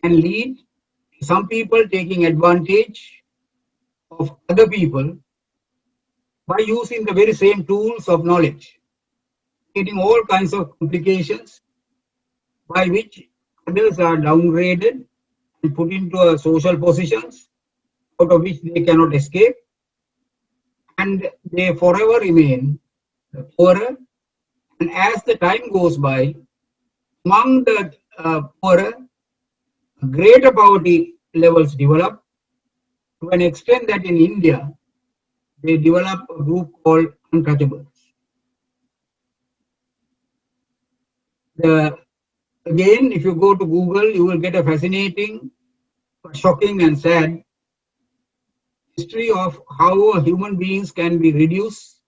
can lead to some people taking advantage of other people by using the very same tools of knowledge, creating all kinds of complications by which others are downgraded and put into social positions out of which they cannot escape, and they forever remain poorer. And as the time goes by, among the poorer, greater poverty levels develop to an extent that in India, they develop a group called untouchables. Again, if you go to Google, you will get a fascinating, shocking, and sad history of how human beings can be reduced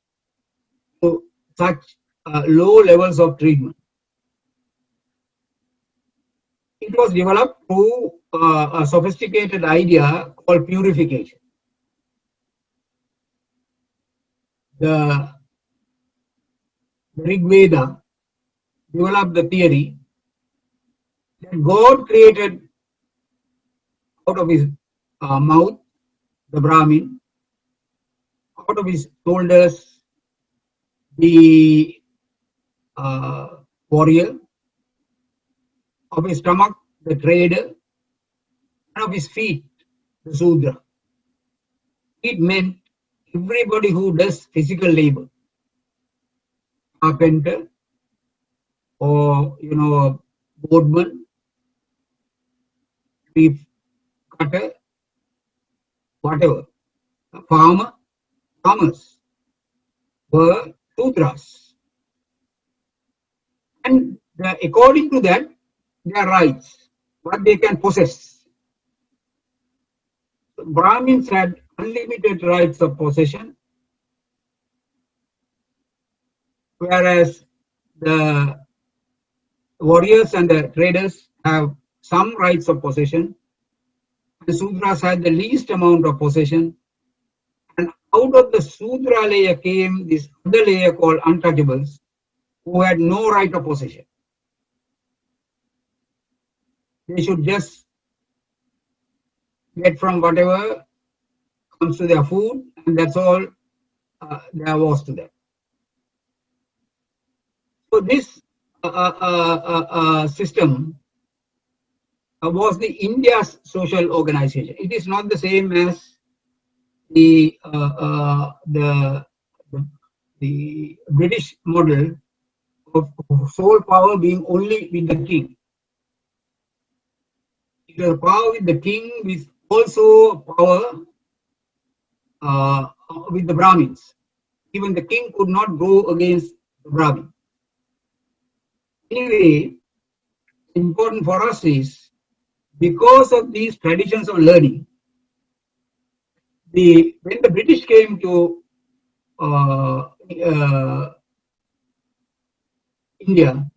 to such low levels of treatment. It was developed through a sophisticated idea called purification. The Rig Veda developed the theory that God created out of his mouth, the Brahmin, out of his shoulders, the warrior, of his stomach, the trader, and of his feet, the Sudra. It meant everybody who does physical labor, carpenter, or boatman, tree cutter, whatever, farmers were Sudras. And according to that, their rights, what they can possess. Brahmins had unlimited rights of possession, whereas the warriors and the traders have some rights of possession. The Sudras had the least amount of possession. And out of the Sudra layer came this other layer called untouchables, who had no right of possession. They should just get from whatever comes to their food, and that's all there was to them. So this system was the India's social organization. It is not the same as the British model of sole power being only with the king. It was power with the king with also power with the Brahmins. Even the king could not go against the Brahmin. Anyway, important for us is because of these traditions of learning, when the British came to India,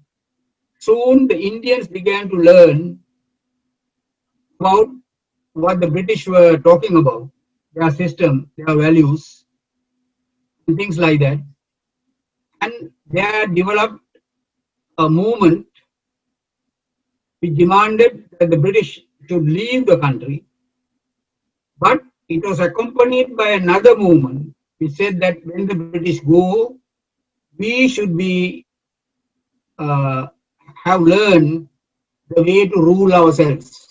soon the Indians began to learn about what the British were talking about, their system, their values, and things like that. And they had developed a movement which demanded that the British should leave the country, but it was accompanied by another movement which said that when the British go, we should be have learned the way to rule ourselves.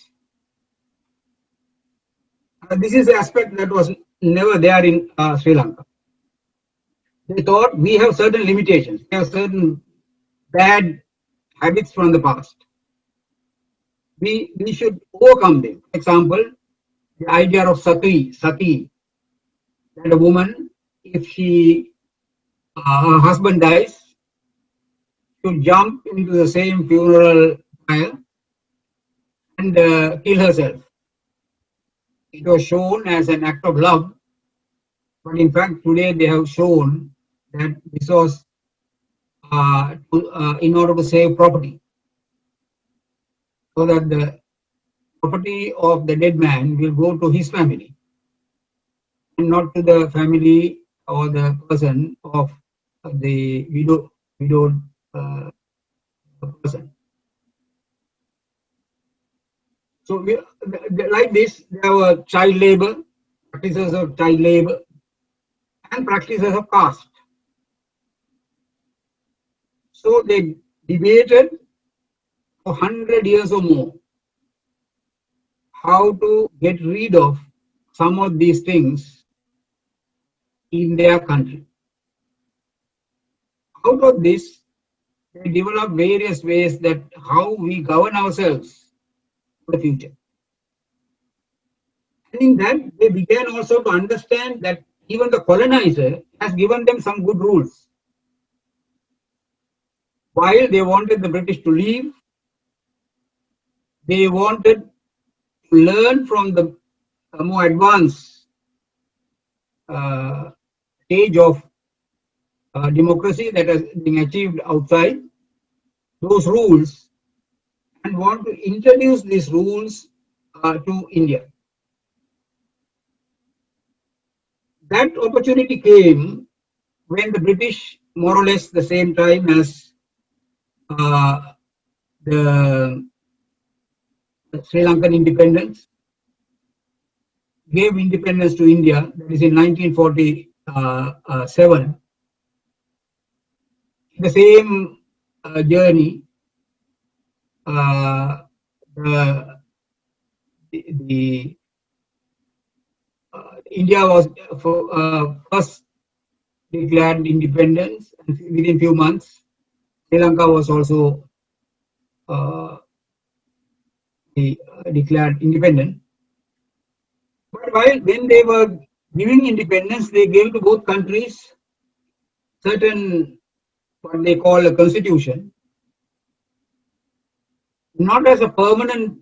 This is an aspect that was never there in Sri Lanka. They thought we have certain limitations, we have certain bad habits from the past. We should overcome them. For example, the idea of sati, that a woman, if her husband dies, should jump into the same funeral pyre and kill herself. It was shown as an act of love, but in fact today they have shown that this was in order to save property, so that the property of the dead man will go to his family and not to the family or the person of the widowed person. So like this, there were child labor, practices of child labor, and practices of caste. So they debated for 100 years or more how to get rid of some of these things in their country. Out of this, they developed various ways that how we govern ourselves for the future. And in that, they began also to understand that even the colonizer has given them some good rules. While they wanted the British to leave, they wanted to learn from the more advanced stage of democracy that has been achieved outside those rules, and want to introduce these rules to India. That opportunity came when the British, more or less the same time as the Sri Lankan independence, gave independence to India, that is in 1947. The same journey, uh, the India was first declared independence, and within few months, Sri Lanka was also uh, declared independent. But when they were giving independence, they gave to both countries certain what they call a constitution, not as a permanent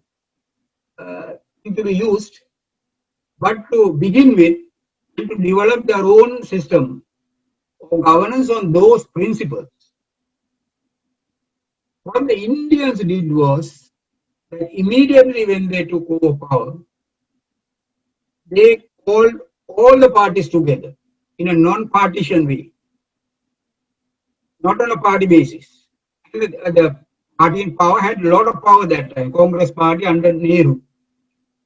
thing to be used, but to begin with and to develop their own system of governance on those principles. What the Indians did was that immediately when they took over power, they called all the parties together in a non-partition way, not on a party basis. And the party in power had a lot of power that time, Congress party under Nehru.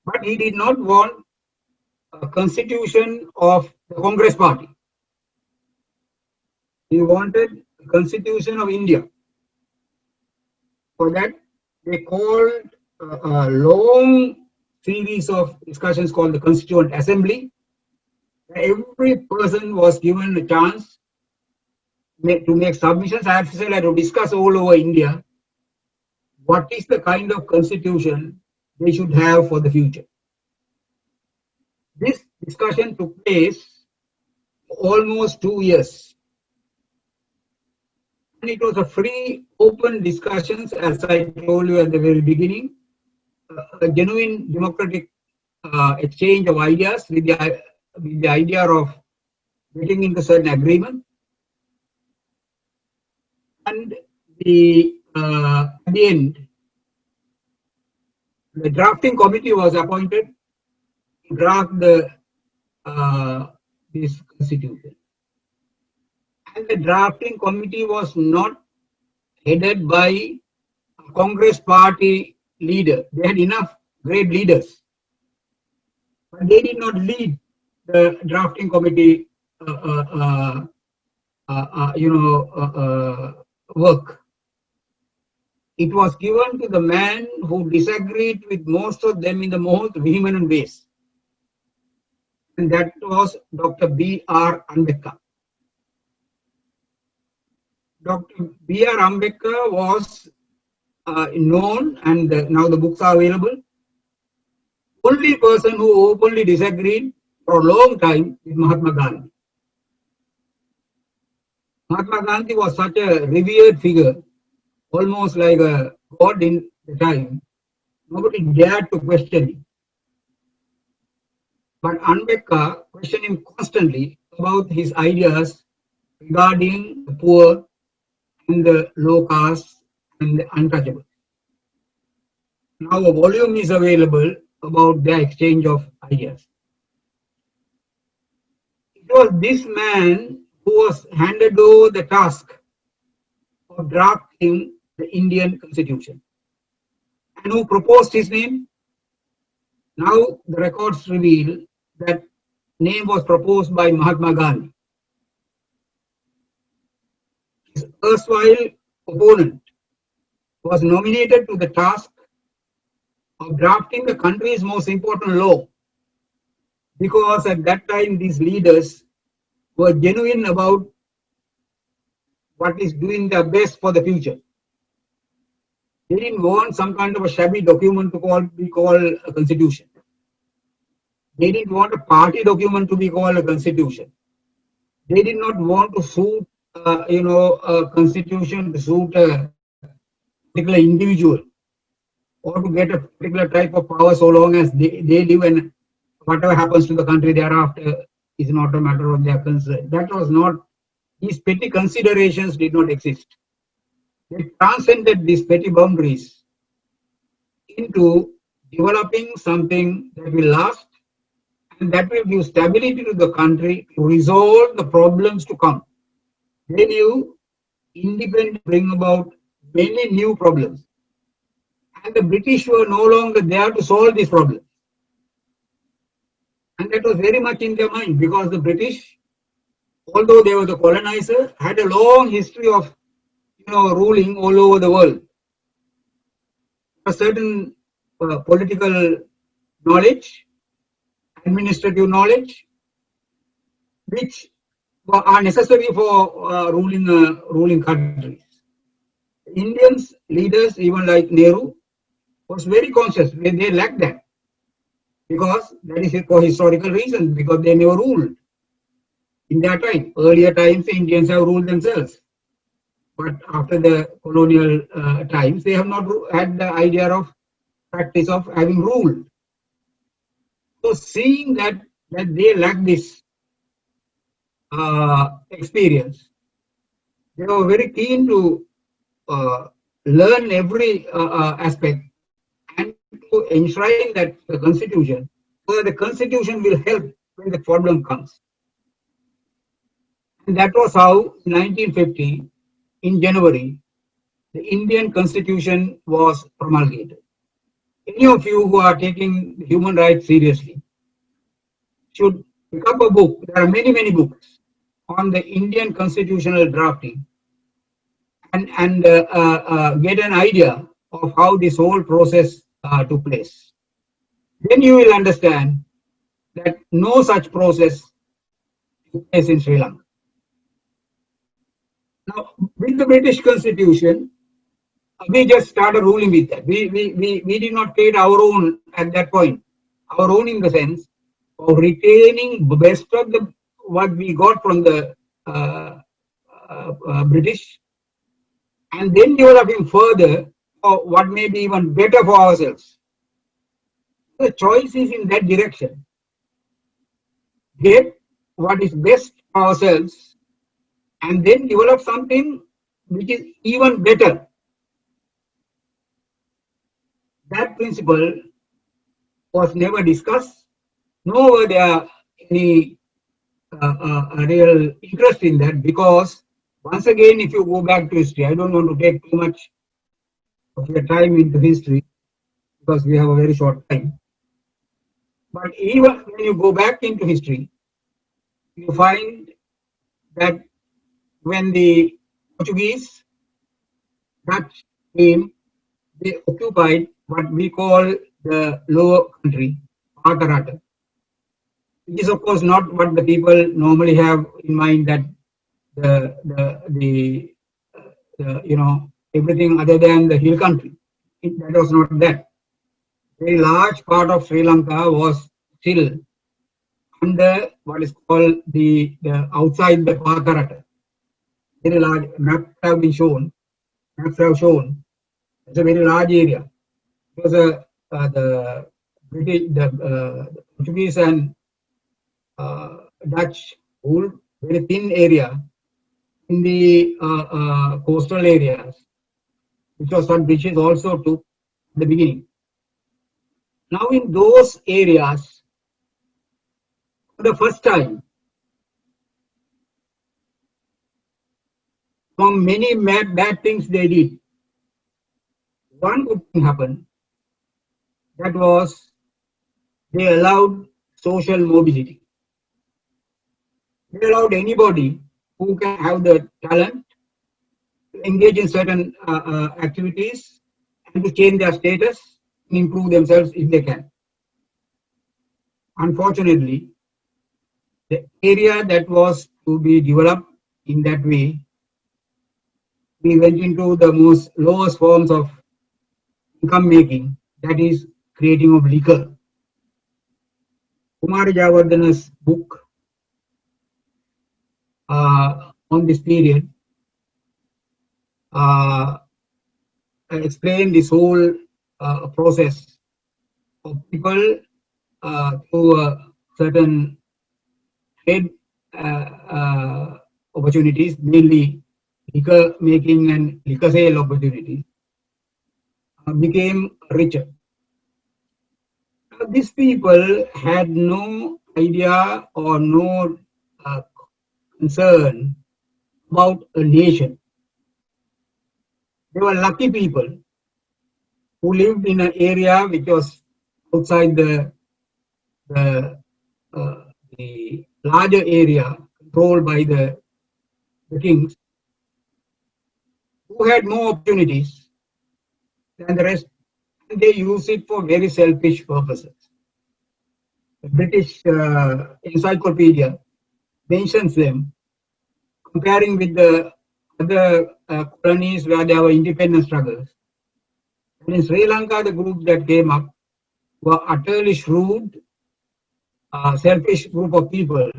But he did not want a constitution of the Congress party. He wanted a constitution of India. For that, they called a long series of discussions called the Constituent Assembly. Every person was given a chance to make submissions. I have to discuss all over India what is the kind of constitution they should have for the future. This discussion took place for almost 2 years. And it was a free, open discussions, as I told you at the very beginning, a genuine democratic exchange of ideas with the idea of getting into certain agreement. And at the end, the drafting committee was appointed to draft this constitution. And the drafting committee was not headed by a Congress party leader. They had enough great leaders, but they did not lead the drafting committee, work. It was given to the man who disagreed with most of them in the most vehement ways, and that was Dr. B.R. Ambedkar. Dr. B.R. Ambedkar was known, and now the books are available, only person who openly disagreed for a long time with Mahatma Gandhi. Mahatma Gandhi was such a revered figure, almost like a god in the time. Nobody dared to question him. But Ambedkar questioned him constantly about his ideas regarding the poor and the low caste and the untouchable. Now a volume is available about their exchange of ideas. It was this man who was handed over the task of drafting the Indian Constitution. And who proposed his name? Now the records reveal that name was proposed by Mahatma Gandhi. His erstwhile opponent was nominated to the task of drafting the country's most important law, because at that time these leaders were genuine about what is doing their best for the future. They didn't want some kind of a shabby document to be called a constitution. They didn't want a party document to be called a constitution. They did not want to suit, a constitution to suit a particular individual or to get a particular type of power so long as they live, and whatever happens to the country thereafter is not a matter of their concern. That was not, these petty considerations did not exist. They transcended these petty boundaries into developing something that will last and that will give stability to the country to resolve the problems to come. They knew independence bring about many new problems, and the British were no longer there to solve these problems. And that was very much in their mind because the British, although they were the colonizer, had a long history of ruling all over the world. A certain political knowledge, administrative knowledge, which are necessary for ruling countries. Indians leaders, even like Nehru, was very conscious. They lacked that because that is for historical reasons, because they never ruled in their time. Earlier times, the Indians have ruled themselves. But after the colonial times, they have not had the idea of practice of having ruled. So seeing that they lack this experience, they were very keen to uh, learn every aspect and to enshrine that the constitution, so that the constitution will help when the problem comes. And that was how in 1950, in January, the Indian constitution was promulgated. Any of you who are taking human rights seriously should pick up a book. There are many, many books on the Indian constitutional drafting and get an idea of how this whole process took place. Then you will understand that no such process took place in Sri Lanka. Now, with the British Constitution, we just started ruling with that. We did not create our own at that point. Our own in the sense of retaining the best of the what we got from the British, and then developing further for what may be even better for ourselves. The choice is in that direction. Get what is best for ourselves and then develop something which is even better. That principle was never discussed, nor were there any real interest in that, because once again, if you go back to history, I don't want to take too much of your time into history because we have a very short time. But even when you go back into history, you find that when the Portuguese, Dutch came, they occupied what we call the lower country, Makarata. It is of course not what the people normally have in mind, that the everything other than the hill country. That was not that. A very large part of Sri Lanka was still under what is called the outside the Makarata. Very large maps have been shown. Maps have shown it's a very large area. It was the British, the Portuguese and Dutch ruled very thin area in the coastal areas, which was what British also took at the beginning. Now, in those areas, for the first time, from many bad things they did, one good thing happened. That was they allowed social mobility. They allowed anybody who can have the talent to engage in certain activities and to change their status and improve themselves if they can. Unfortunately, the area that was to be developed in that way, we went into the most lowest forms of income making, that is creating of liquor. Kumar Javardhana's book on this period explained this whole process of people through certain trade opportunities, mainly liquor making and liquor sale opportunities, became richer. These people had no idea or no concern about a nation. They were lucky people who lived in an area which was outside the the larger area controlled by the kings who had more opportunities than the rest, and they use it for very selfish purposes. The British encyclopedia mentions them, comparing with the other colonies where there were independence struggles. And in Sri Lanka, the group that came up were utterly shrewd, selfish group of people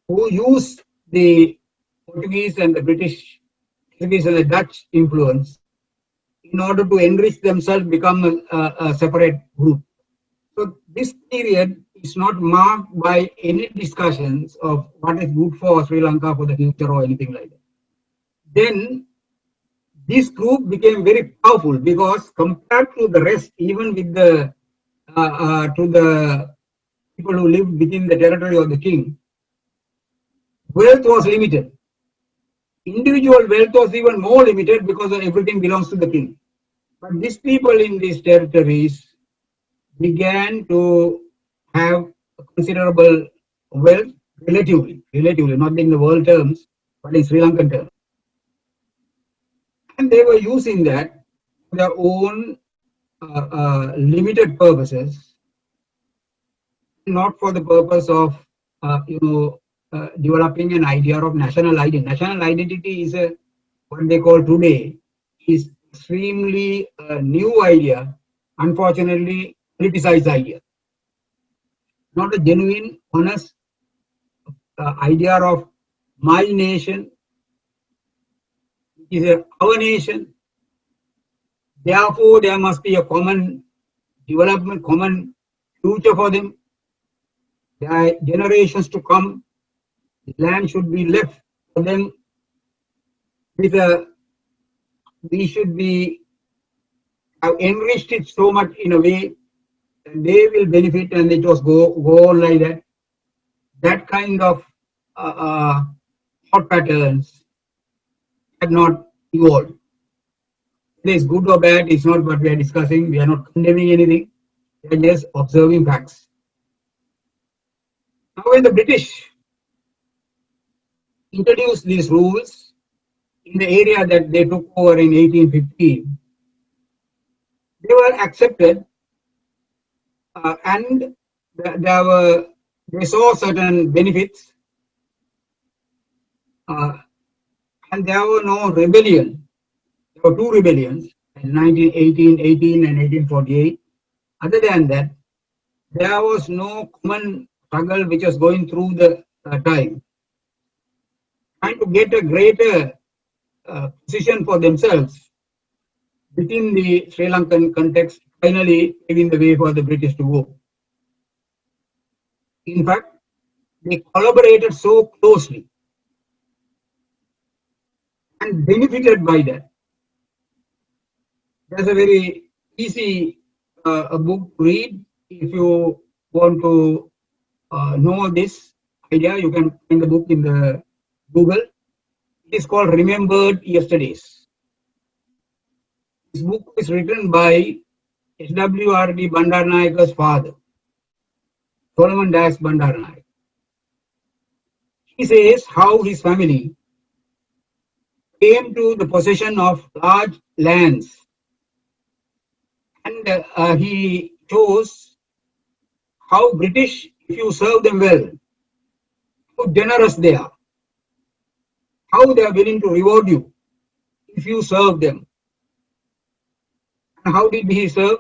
who used the Portuguese and the Portuguese and the Dutch influence in order to enrich themselves, become a separate group. So this period is not marked by any discussions of what is good for Sri Lanka for the future or anything like that. Then this group became very powerful because compared to the rest, even with the to the people who lived within the territory of the king, wealth was limited. Individual wealth was even more limited because everything belongs to the king. But these people in these territories began to have considerable wealth relatively, not in the world terms, but in Sri Lankan terms. And they were using that for their own limited purposes, not for the purpose of developing an idea of national identity. National identity is what they call today is extremely new idea, unfortunately politicized idea, not a genuine, honest idea of my nation is our nation. Therefore, there must be a common development, common future for them. Their generations to come, the land should be left for them with a, we should be have enriched it so much in a way that they will benefit, and it was go on like that. That kind of thought patterns have not evolved. Whether it's good or bad, it's not what we are discussing. We are not condemning anything. We are just observing facts. Now, when the British introduced these rules in the area that they took over in 1815, they were accepted, and they saw certain benefits, and there were no rebellion. There were two rebellions in 1818 and 1848. Other than that, there was no common struggle which was going through the time. Trying to get a greater position for themselves within the Sri Lankan context, finally paving the way for the British to go. In fact, they collaborated so closely and benefited by that. There's a very easy a book to read. If you want to know this idea, you can find the book in the Google. It is called Remembered Yesterdays. This book is written by SWRD Bandaranaike's father, Solomon Das Bandaranaike. He says how his family came to the possession of large lands, and he shows how British, if you serve them well, how generous they are, how they are willing to reward you if you serve them. And how did he serve?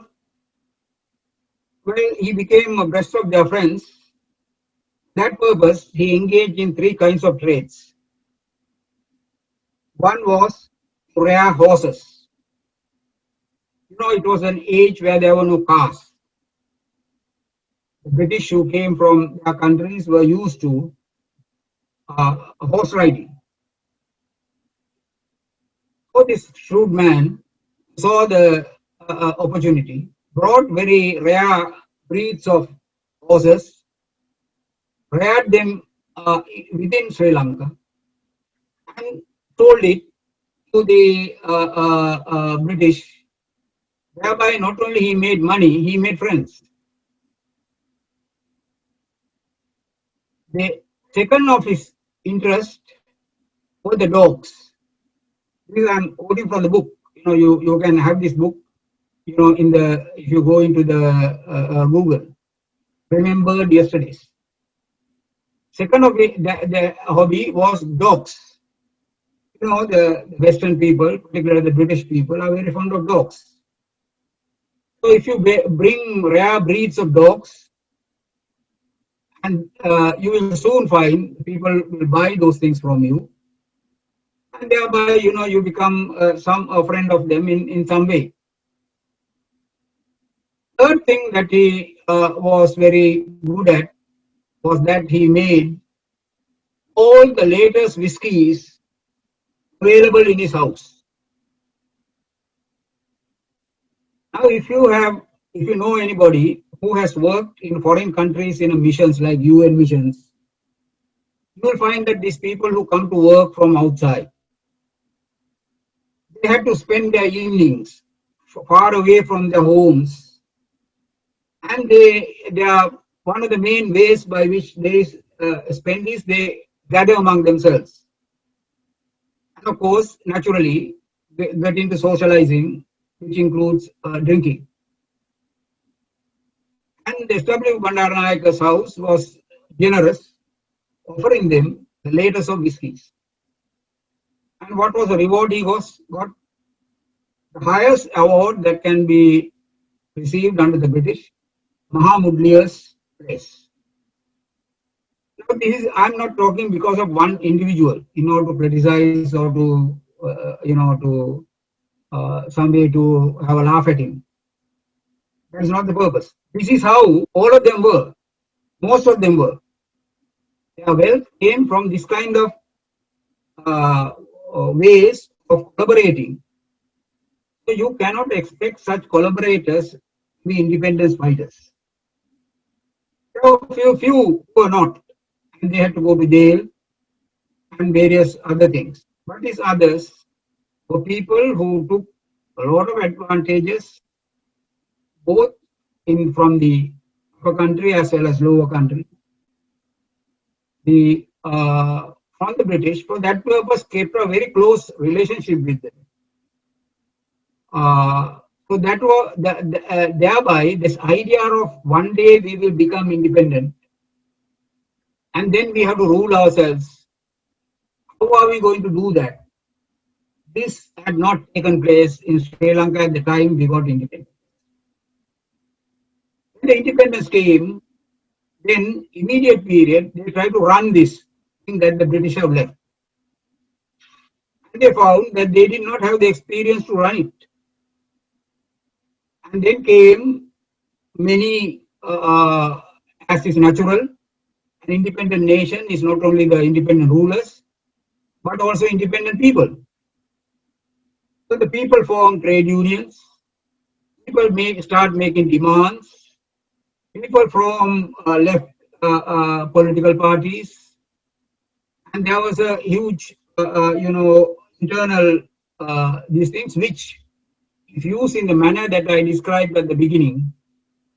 Well, he became abreast of their friends. That purpose, he engaged in three kinds of trades. One was to rear horses. You know, it was an age where there were no cars. The British who came from their countries were used to horse riding. So this shrewd man saw the opportunity, brought very rare breeds of horses, reared them within Sri Lanka, and sold it to the British. Thereby, not only he made money, he made friends. The second of his interest were the dogs. This I'm quoting from the book. You can have this book. In the if you go into the Google, remembered yesterdays. Second of the hobby was dogs. The Western people, particularly the British people, are very fond of dogs. So if you bring rare breeds of dogs, and you will soon find people will buy those things from you, and thereby you become some a friend of them in some way. Third thing that he was very good at was that he made all the latest whiskies available in his house. Now, if you know anybody who has worked in foreign countries in missions like UN missions, you will find that these people who come to work from outside, they have to spend their evenings far away from their homes, and they are one of the main ways by which they spend is they gather among themselves, and of course, naturally, they get into socializing, which includes drinking. And W. Bandaranaike's house was generous, offering them the latest of whiskies. And what was the reward he got? The highest award that can be received under the British, Mahamudliya's Place. Now, I'm not talking because of one individual, to criticize or to, to some way to have a laugh at him. That is not the purpose. This is how all of them were. Most of them were. Their wealth came from this kind of uh, ways of collaborating. So you cannot expect such collaborators to be independence fighters. There were few who were not, and they had to go to jail and various other things. But these others were people who took a lot of advantages, both in from the upper country as well as lower country. From the British, for that purpose, kept a very close relationship with them. So that was thereby this idea of one day we will become independent, and then we have to rule ourselves. How are we going to do that? This had not taken place in Sri Lanka at the time we got independent. When the independence came, then immediate period they tried to run this thing that the British have left. And they found that they did not have the experience to run it. And then came many, as is natural, an independent nation is not only the independent rulers, but also independent people. So the people form trade unions, people start making demands, people from left political parties, and there was a huge, internal these things which, if used in the manner that I described at the beginning,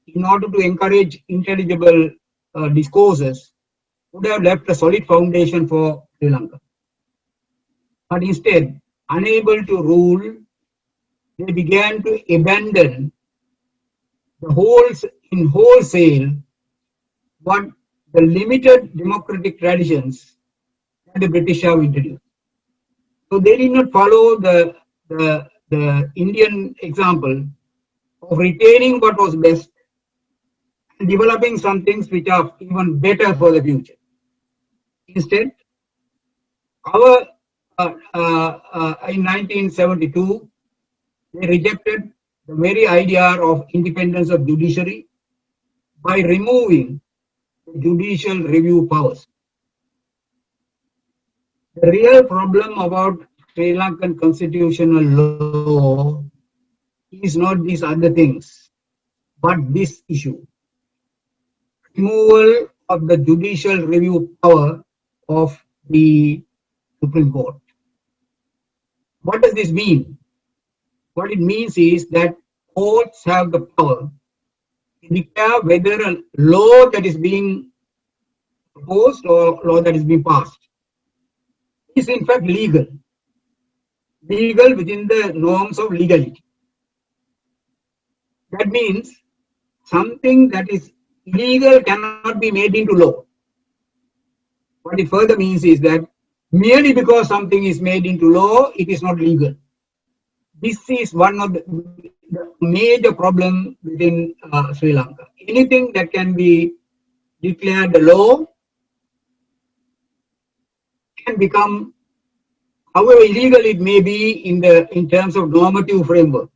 in order to encourage intelligible discourses, would have left a solid foundation for Sri Lanka. But instead, unable to rule, they began to abandon the wholesale what the limited democratic traditions that the British have introduced. So they did not follow the Indian example of retaining what was best and developing some things which are even better for the future. Instead, our in 1972, they rejected the very idea of independence of judiciary by removing the judicial review powers. The real problem about Sri Lankan constitutional law is not these other things, but this issue. Removal of the judicial review power of the Supreme Court. What does this mean? What it means is that courts have the power to declare whether a law that is being proposed or law that is being passed is in fact legal, legal within the norms of legality. That means something that is illegal cannot be made into law. What it further means is that merely because something is made into law, it is not legal. This is one of the major problem within Sri Lanka. Anything that can be declared a law can become, however illegal it may be in terms of normative framework,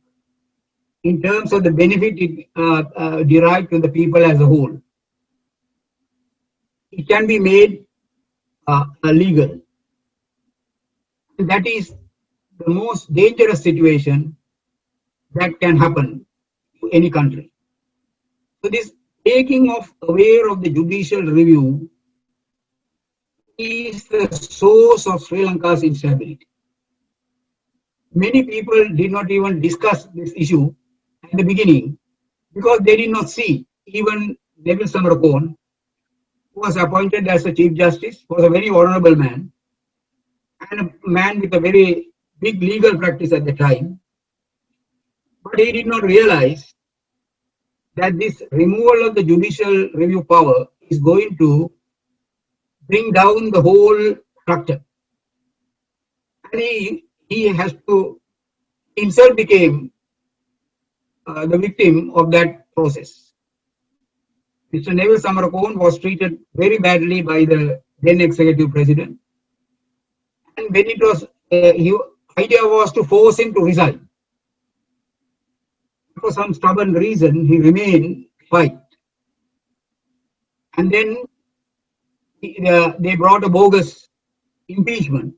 in terms of the benefit it derived to the people as a whole. It can be made legal. And that is the most dangerous situation that can happen to any country. So this taking of away of the judicial review is the source of Sri Lanka's instability. Many people did not even discuss this issue at the beginning because they did not see. Even Basil Fernando, who was appointed as the Chief Justice, was a very honorable man and a man with a very big legal practice at the time. But he did not realize that this removal of the judicial review power is going to bring down the whole structure. And he has to himself became the victim of that process. Mr. Neville Samarakon was treated very badly by the then executive president. And when it was, idea was to force him to resign. For some stubborn reason, he remained quiet. And then they brought a bogus impeachment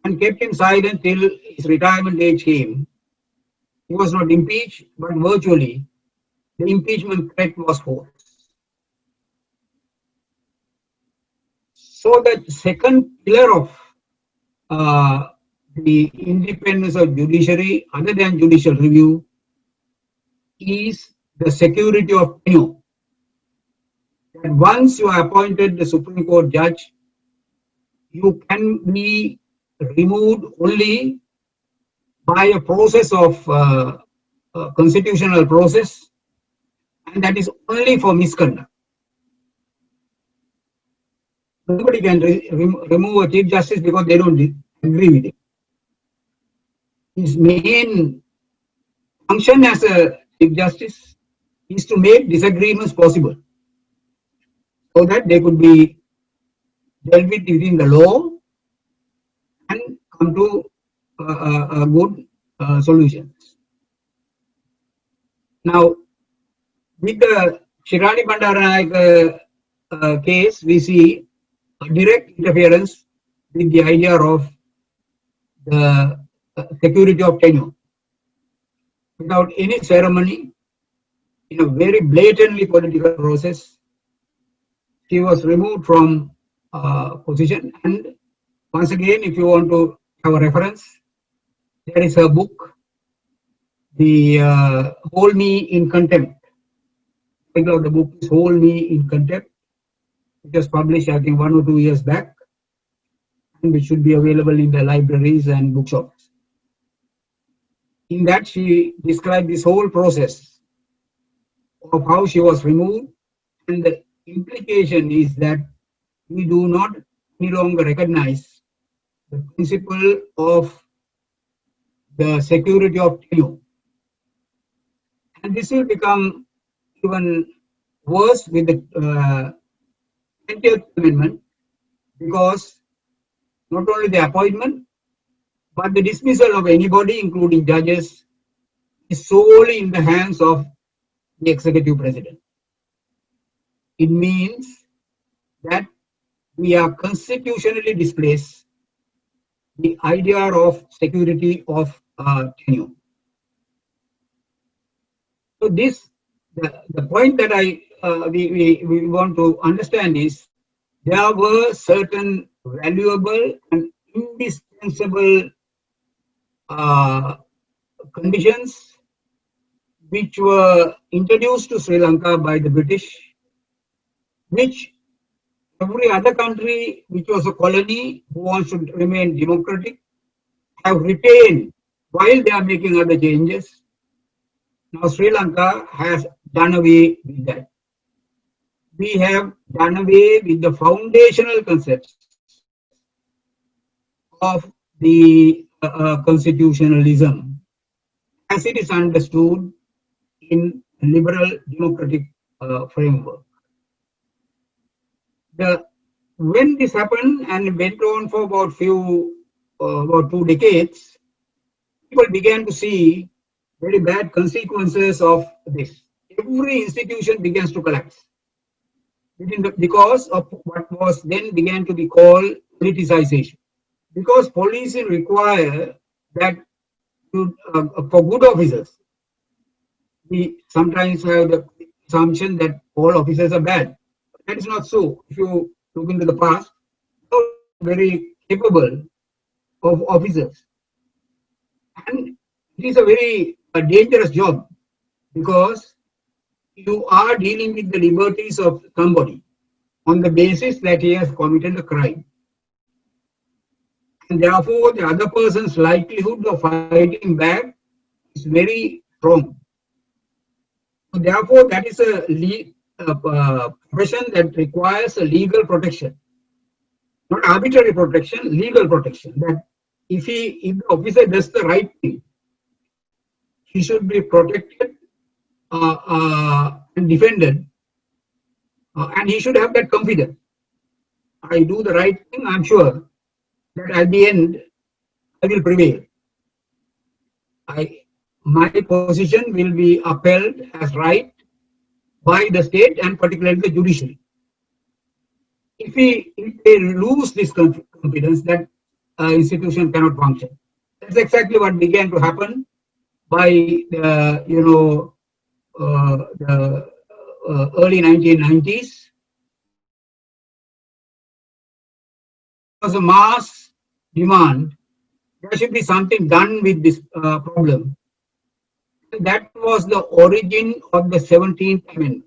and kept him silent till his retirement age came. He was not impeached, but virtually the impeachment threat was forced. So the second pillar of the independence of judiciary, other than judicial review, is the security of tenure. That once you are appointed the Supreme Court judge, you can be removed only by a process of constitutional process, and that is only for misconduct. Nobody can remove a Chief Justice because they don't agree with him. His main function as a Chief Justice is to make disagreements possible so that they could be dealt with within the law and come to good solutions. Now, with the Shirani Bandaranaike case, we see a direct interference with the idea of the security of tenure. Without any ceremony, in a very blatantly political process, she was removed from position. And once again, if you want to have a reference, there is her book, the Hold Me in Contempt. The title of the book is Hold Me in Contempt. It was published, I think, 1 or 2 years back, and which should be available in the libraries and bookshops. In that, she described this whole process of how she was removed, and the implication is that we do not any longer recognize the principle of the security of tenure. And this will become even worse with the 20th Amendment, because not only the appointment, but the dismissal of anybody, including judges, is solely in the hands of the executive president. It means that we are constitutionally displaced the idea of security of tenure. So this, the point that we want to understand is there were certain valuable and indispensable conditions which were introduced to Sri Lanka by the British, which Every other country which was a colony who wants to remain democratic have retained while they are making other changes. Now Sri Lanka has done away with that. We have done away with the foundational concepts of the constitutionalism as it is understood in liberal democratic framework. When this happened and went on for about 2 decades, people began to see very bad consequences of this. Every institution begins to collapse because of what was then began to be called politicization. Because policing require that for good officers, we sometimes have the assumption that all officers are bad. That is not so. If you look into the past, very capable of officers. And it is a very dangerous job because you are dealing with the liberties of somebody on the basis that he has committed a crime. And therefore, the other person's likelihood of fighting back is very strong. So therefore, that is a profession that requires a legal protection, not arbitrary protection, legal protection. That if the officer does the right thing, he should be protected and defended, and he should have that confidence. I do the right thing. I'm sure that at the end I will prevail. My position will be upheld as right by the state and particularly the judiciary. If they lose this confidence, that institution cannot function. That's exactly what began to happen by the early 1990s. There was a mass demand. There should be something done with this problem. And that was the origin of the 17th Amendment.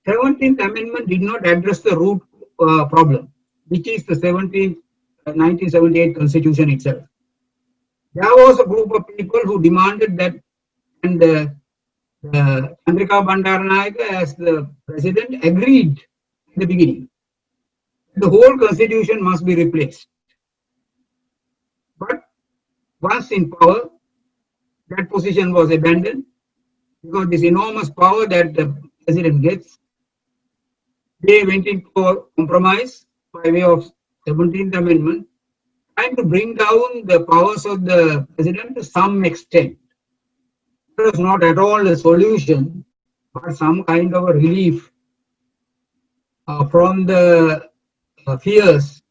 17th Amendment did not address the root problem, which is the 1978 Constitution itself. There was a group of people who demanded that, and Chandrika Bandaranaike as the president agreed in the beginning. The whole constitution must be replaced. But once in power, that position was abandoned because this enormous power that the president gets, they went into a compromise by way of 17th Amendment, trying to bring down the powers of the president to some extent. It was not at all a solution, but some kind of a relief from the fears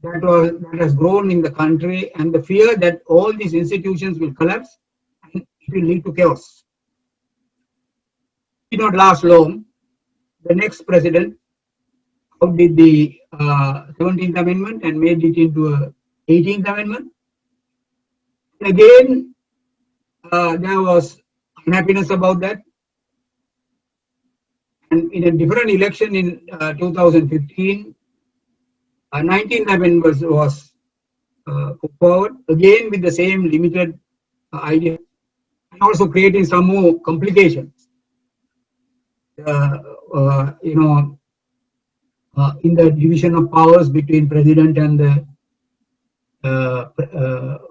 that has grown in the country, and the fear that all these institutions will collapse and it will lead to chaos. It did not last long. The next president outdid the 17th Amendment and made it into a 18th Amendment. And again, there was unhappiness about that. And in a different election in 2015, 19th Amendment was put forward, again with the same limited idea, and also creating some more complications. In the division of powers between president and the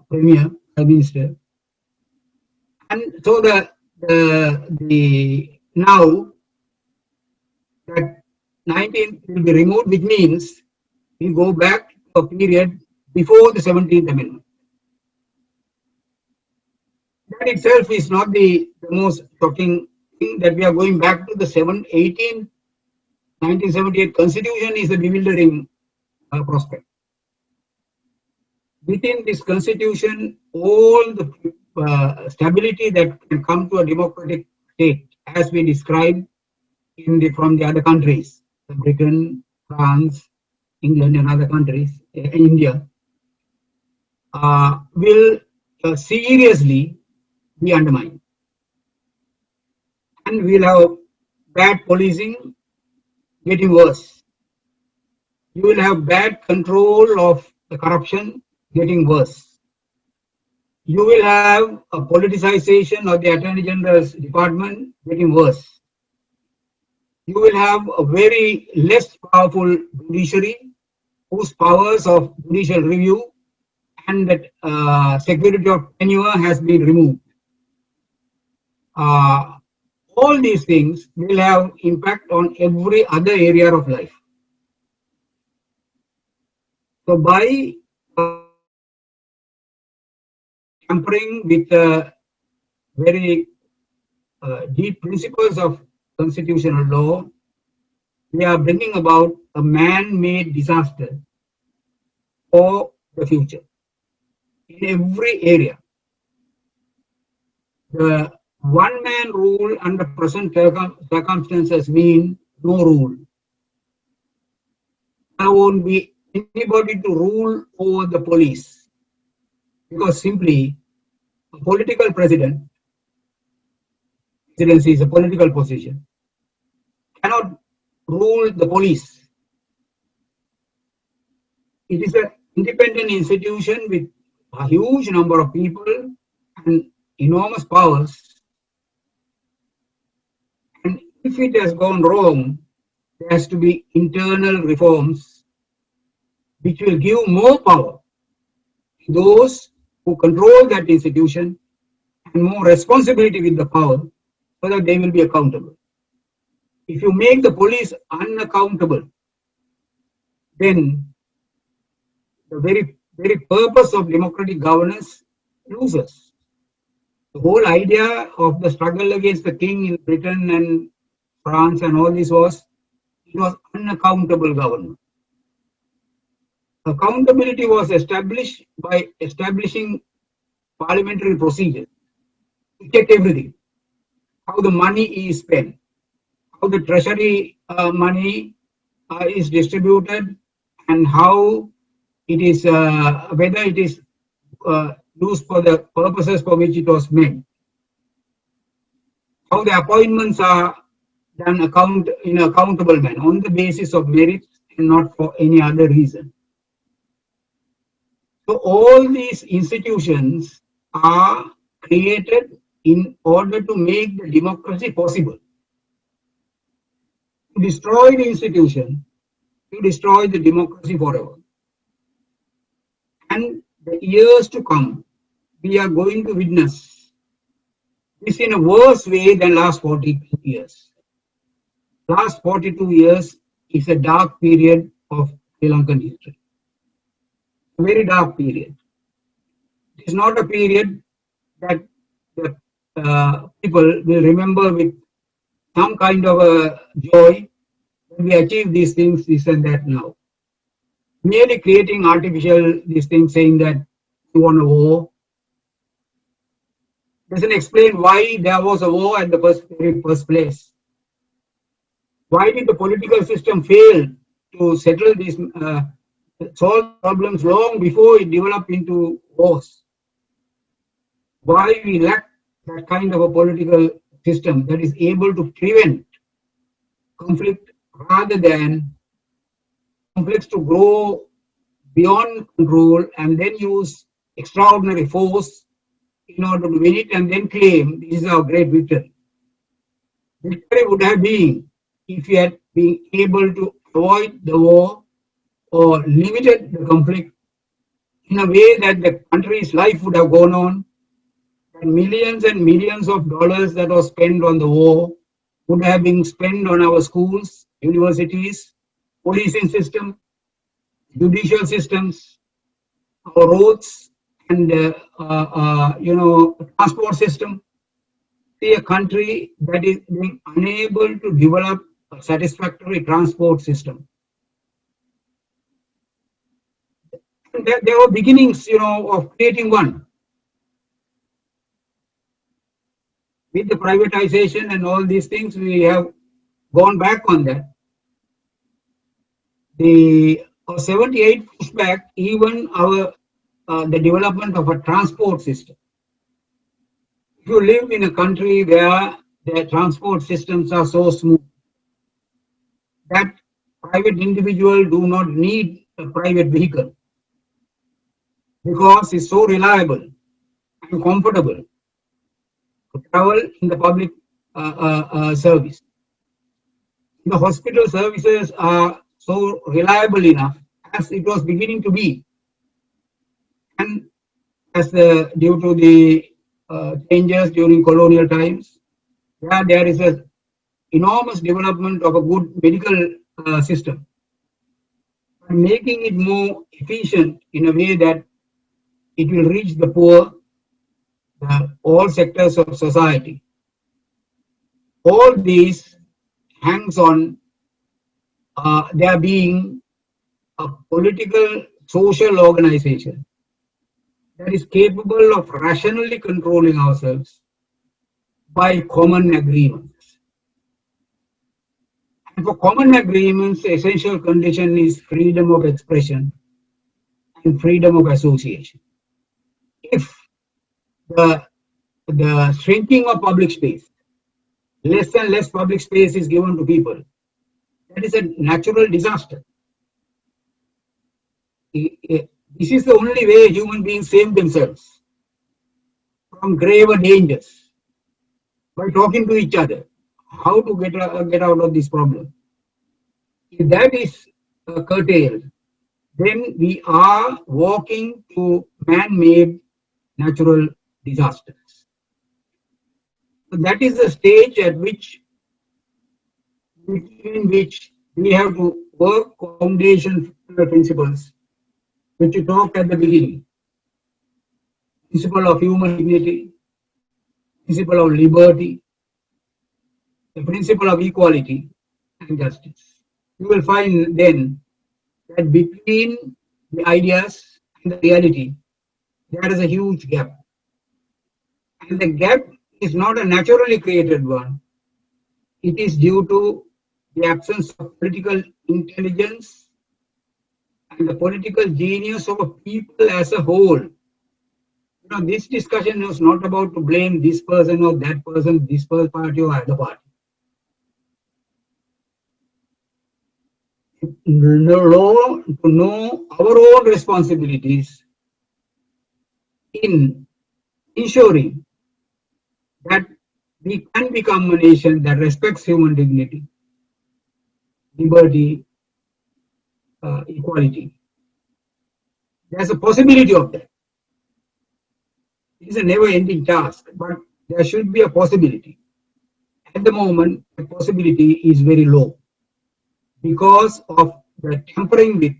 premier, prime minister. And so the now that 19th will be removed, which means we go back to a period before the 17th Amendment. That itself is not the most shocking thing. That we are going back to the 1978 Constitution is a bewildering prospect. Within this Constitution, all the stability that can come to a democratic state, as we described from the other countries, Britain, France, England, and other countries, India, will seriously be undermined. And we'll have bad policing, getting worse. You will have bad control of the corruption, getting worse. You will have a politicization of the Attorney General's department, getting worse. You will have a very less powerful judiciary whose powers of judicial review and that security of tenure has been removed. Uh, all these things will have impact on every other area of life. So by tampering with very deep principles of constitutional law, we are bringing about a man-made disaster for the future in every area. The one-man rule under present circumstances mean no rule. There won't be anybody to rule over the police because simply a political presidency is a political position, cannot rule the police. It is an independent institution with a huge number of people and enormous powers. And if it has gone wrong, there has to be internal reforms which will give more power to those who control that institution and more responsibility with the power so that they will be accountable. If you make the police unaccountable, then the very purpose of democratic governance loses. The whole idea of the struggle against the king in Britain and France and all this was, it was unaccountable government. Accountability was established by establishing parliamentary procedures to check everything, how the money is spent, how the treasury money is distributed, and how it is, whether it is used for the purposes for which it was made, how the appointments are done in an accountable manner on the basis of merits and not for any other reason. So all these institutions are created in order to make the democracy possible. To destroy the institution, to destroy the democracy forever. And the years to come, we are going to witness this in a worse way than last 42 years. Last 42 years is a dark period of Sri Lankan history. A very dark period. It is not a period that the people will remember with some kind of a joy when we achieve these things, this and that now. Merely creating artificial these things, saying that we won a war, doesn't explain why there was a war at the very first place. Why did the political system fail to settle these, solve problems long before it developed into wars? Why we lack that kind of a political system that is able to prevent conflict rather than conflicts to grow beyond control and then use extraordinary force in order to win it and then claim this is our great victory. Victory would have been if we had been able to avoid the war or limited the conflict in a way that the country's life would have gone on, and millions of dollars that was spent on the war would have been spent on our schools, universities, policing system, judicial systems, our roads, and transport system. See, a country that is being unable to develop a satisfactory transport system. And there were beginnings, of creating one. With the privatization and all these things, we have gone back on that. The 78 pushed back even the development of a transport system. If you live in a country where the transport systems are so smooth that Private individual do not need a private vehicle because it's so reliable and comfortable to travel in the public service. The hospital services are so reliable enough as it was beginning to be, and as due to the changes during colonial times, where there is a enormous development of a good medical system, and making it more efficient in a way that it will reach the poor, all sectors of society. All these hangs on there being a political social organization that is capable of rationally controlling ourselves by common agreements. And for common agreements, the essential condition is freedom of expression and freedom of association. If the, the shrinking of public space, less and less public space is given to people, that is a natural disaster. This is the only way human beings save themselves from graver dangers, by talking to each other, how to get out of this problem. If that is curtailed, then we are walking to man-made natural disasters. So that is the stage at which, in which we have to work foundation principles, which you talked at the beginning: principle of human dignity, principle of liberty, the principle of equality and justice. You will find then that between the ideas and the reality, there is a huge gap. And the gap is not a naturally created one. It is due to the absence of political intelligence and the political genius of a people as a whole. This discussion is not about to blame this person or that person, this party or other party. To know our own responsibilities in ensuring that we can become a nation that respects human dignity, liberty, equality. There's a possibility of that. It is a never-ending task, but there should be a possibility. At the moment, the possibility is very low because of the tampering with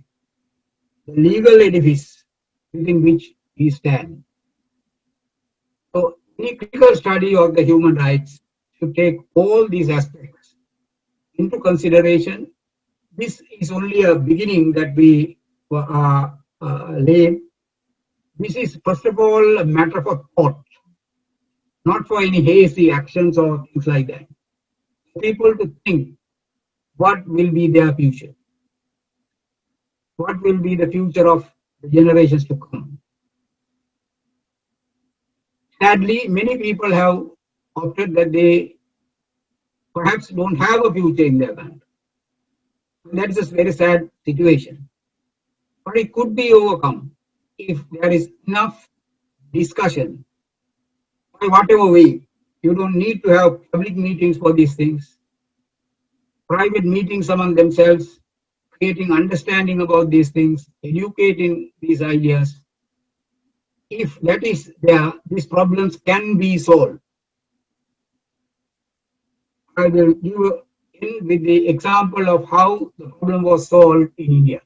the legal edifice within which we stand. So, any critical study of the human rights should take all these aspects into consideration. This is only a beginning that we laid. This is, first of all, a matter for thought, not for any hasty actions or things like that. People to think what will be their future, what will be the future of the generations to come. Sadly, many people have opted that they perhaps don't have a future in their country. That is a very sad situation. But it could be overcome if there is enough discussion by whatever way. You don't need to have public meetings for these things. Private meetings among themselves, creating understanding about these things, educating these ideas. If that is there, these problems can be solved. I will end with the example of how the problem was solved in India.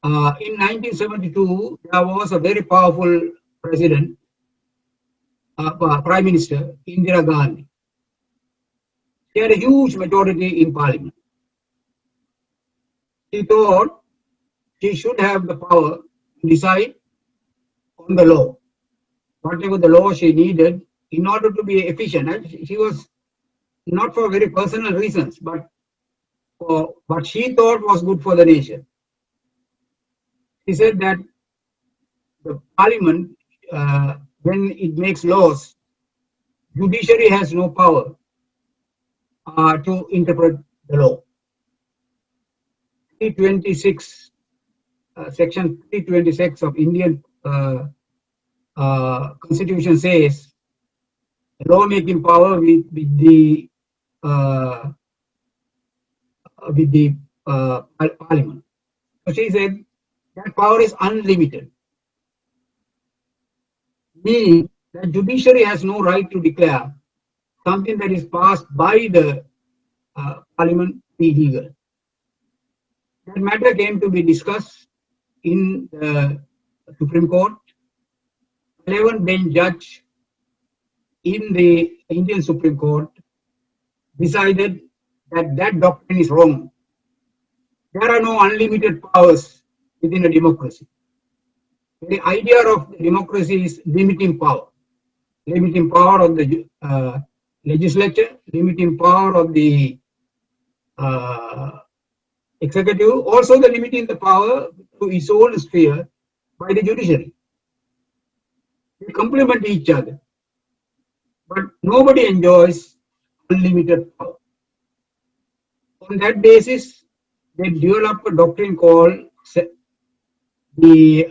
In 1972, there was a very powerful president, Prime Minister, Indira Gandhi. She had a huge majority in parliament. She thought she should have the power to decide on the law, whatever the law she needed in order to be efficient. And she was not for very personal reasons, but for what she thought was good for the nation. He said that the parliament, when it makes laws, judiciary has no power to interpret the law. 326, section 326 of Indian Constitution says lawmaking power uh, with the parliament. So she said that power is unlimited, meaning the judiciary has no right to declare something that is passed by the parliament illegal. That matter came to be discussed in the Supreme Court. 11 bench judge in the Indian Supreme Court decided that that doctrine is wrong. There are no unlimited powers within a democracy. The idea of democracy is limiting power of the legislature, limiting power of the uh, executive, also the limiting the power to its own sphere by the judiciary. They complement each other, but nobody enjoys unlimited power. On that basis, they developed a doctrine called the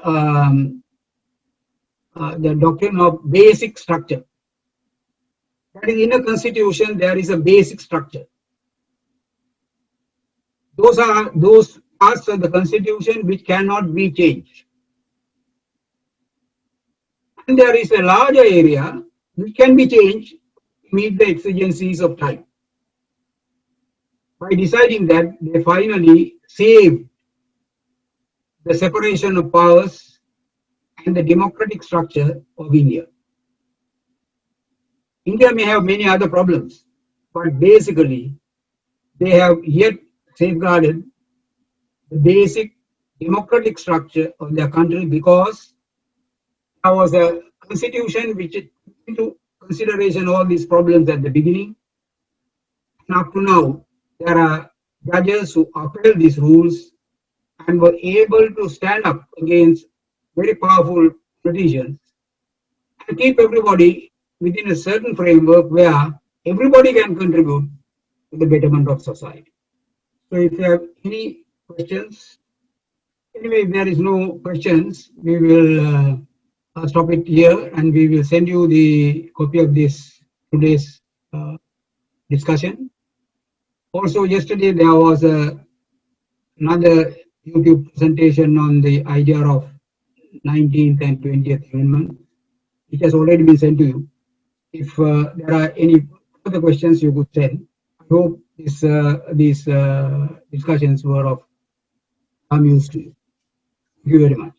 doctrine of basic structure. That is, in a constitution, there is a basic structure. Those are those parts of the constitution which cannot be changed. And there is a larger area which can be changed to meet the exigencies of time. By deciding that, they finally saved the separation of powers and the democratic structure of India. India may have many other problems, but basically they have yet safeguarded the basic democratic structure of their country, because there was a constitution which took into consideration all these problems at the beginning. And up to now, there are judges who upheld these rules and were able to stand up against very powerful politicians and keep everybody within a certain framework where everybody can contribute to the betterment of society. So if you have any questions, anyway, if there is no questions, we will stop it here, and we will send you the copy of this today's discussion. Also, yesterday there was another YouTube presentation on the idea of 19th and 20th Amendment, which has already been sent to you. If there are any further questions, you could send. I hope these discussions were of some use to you. Thank you very much.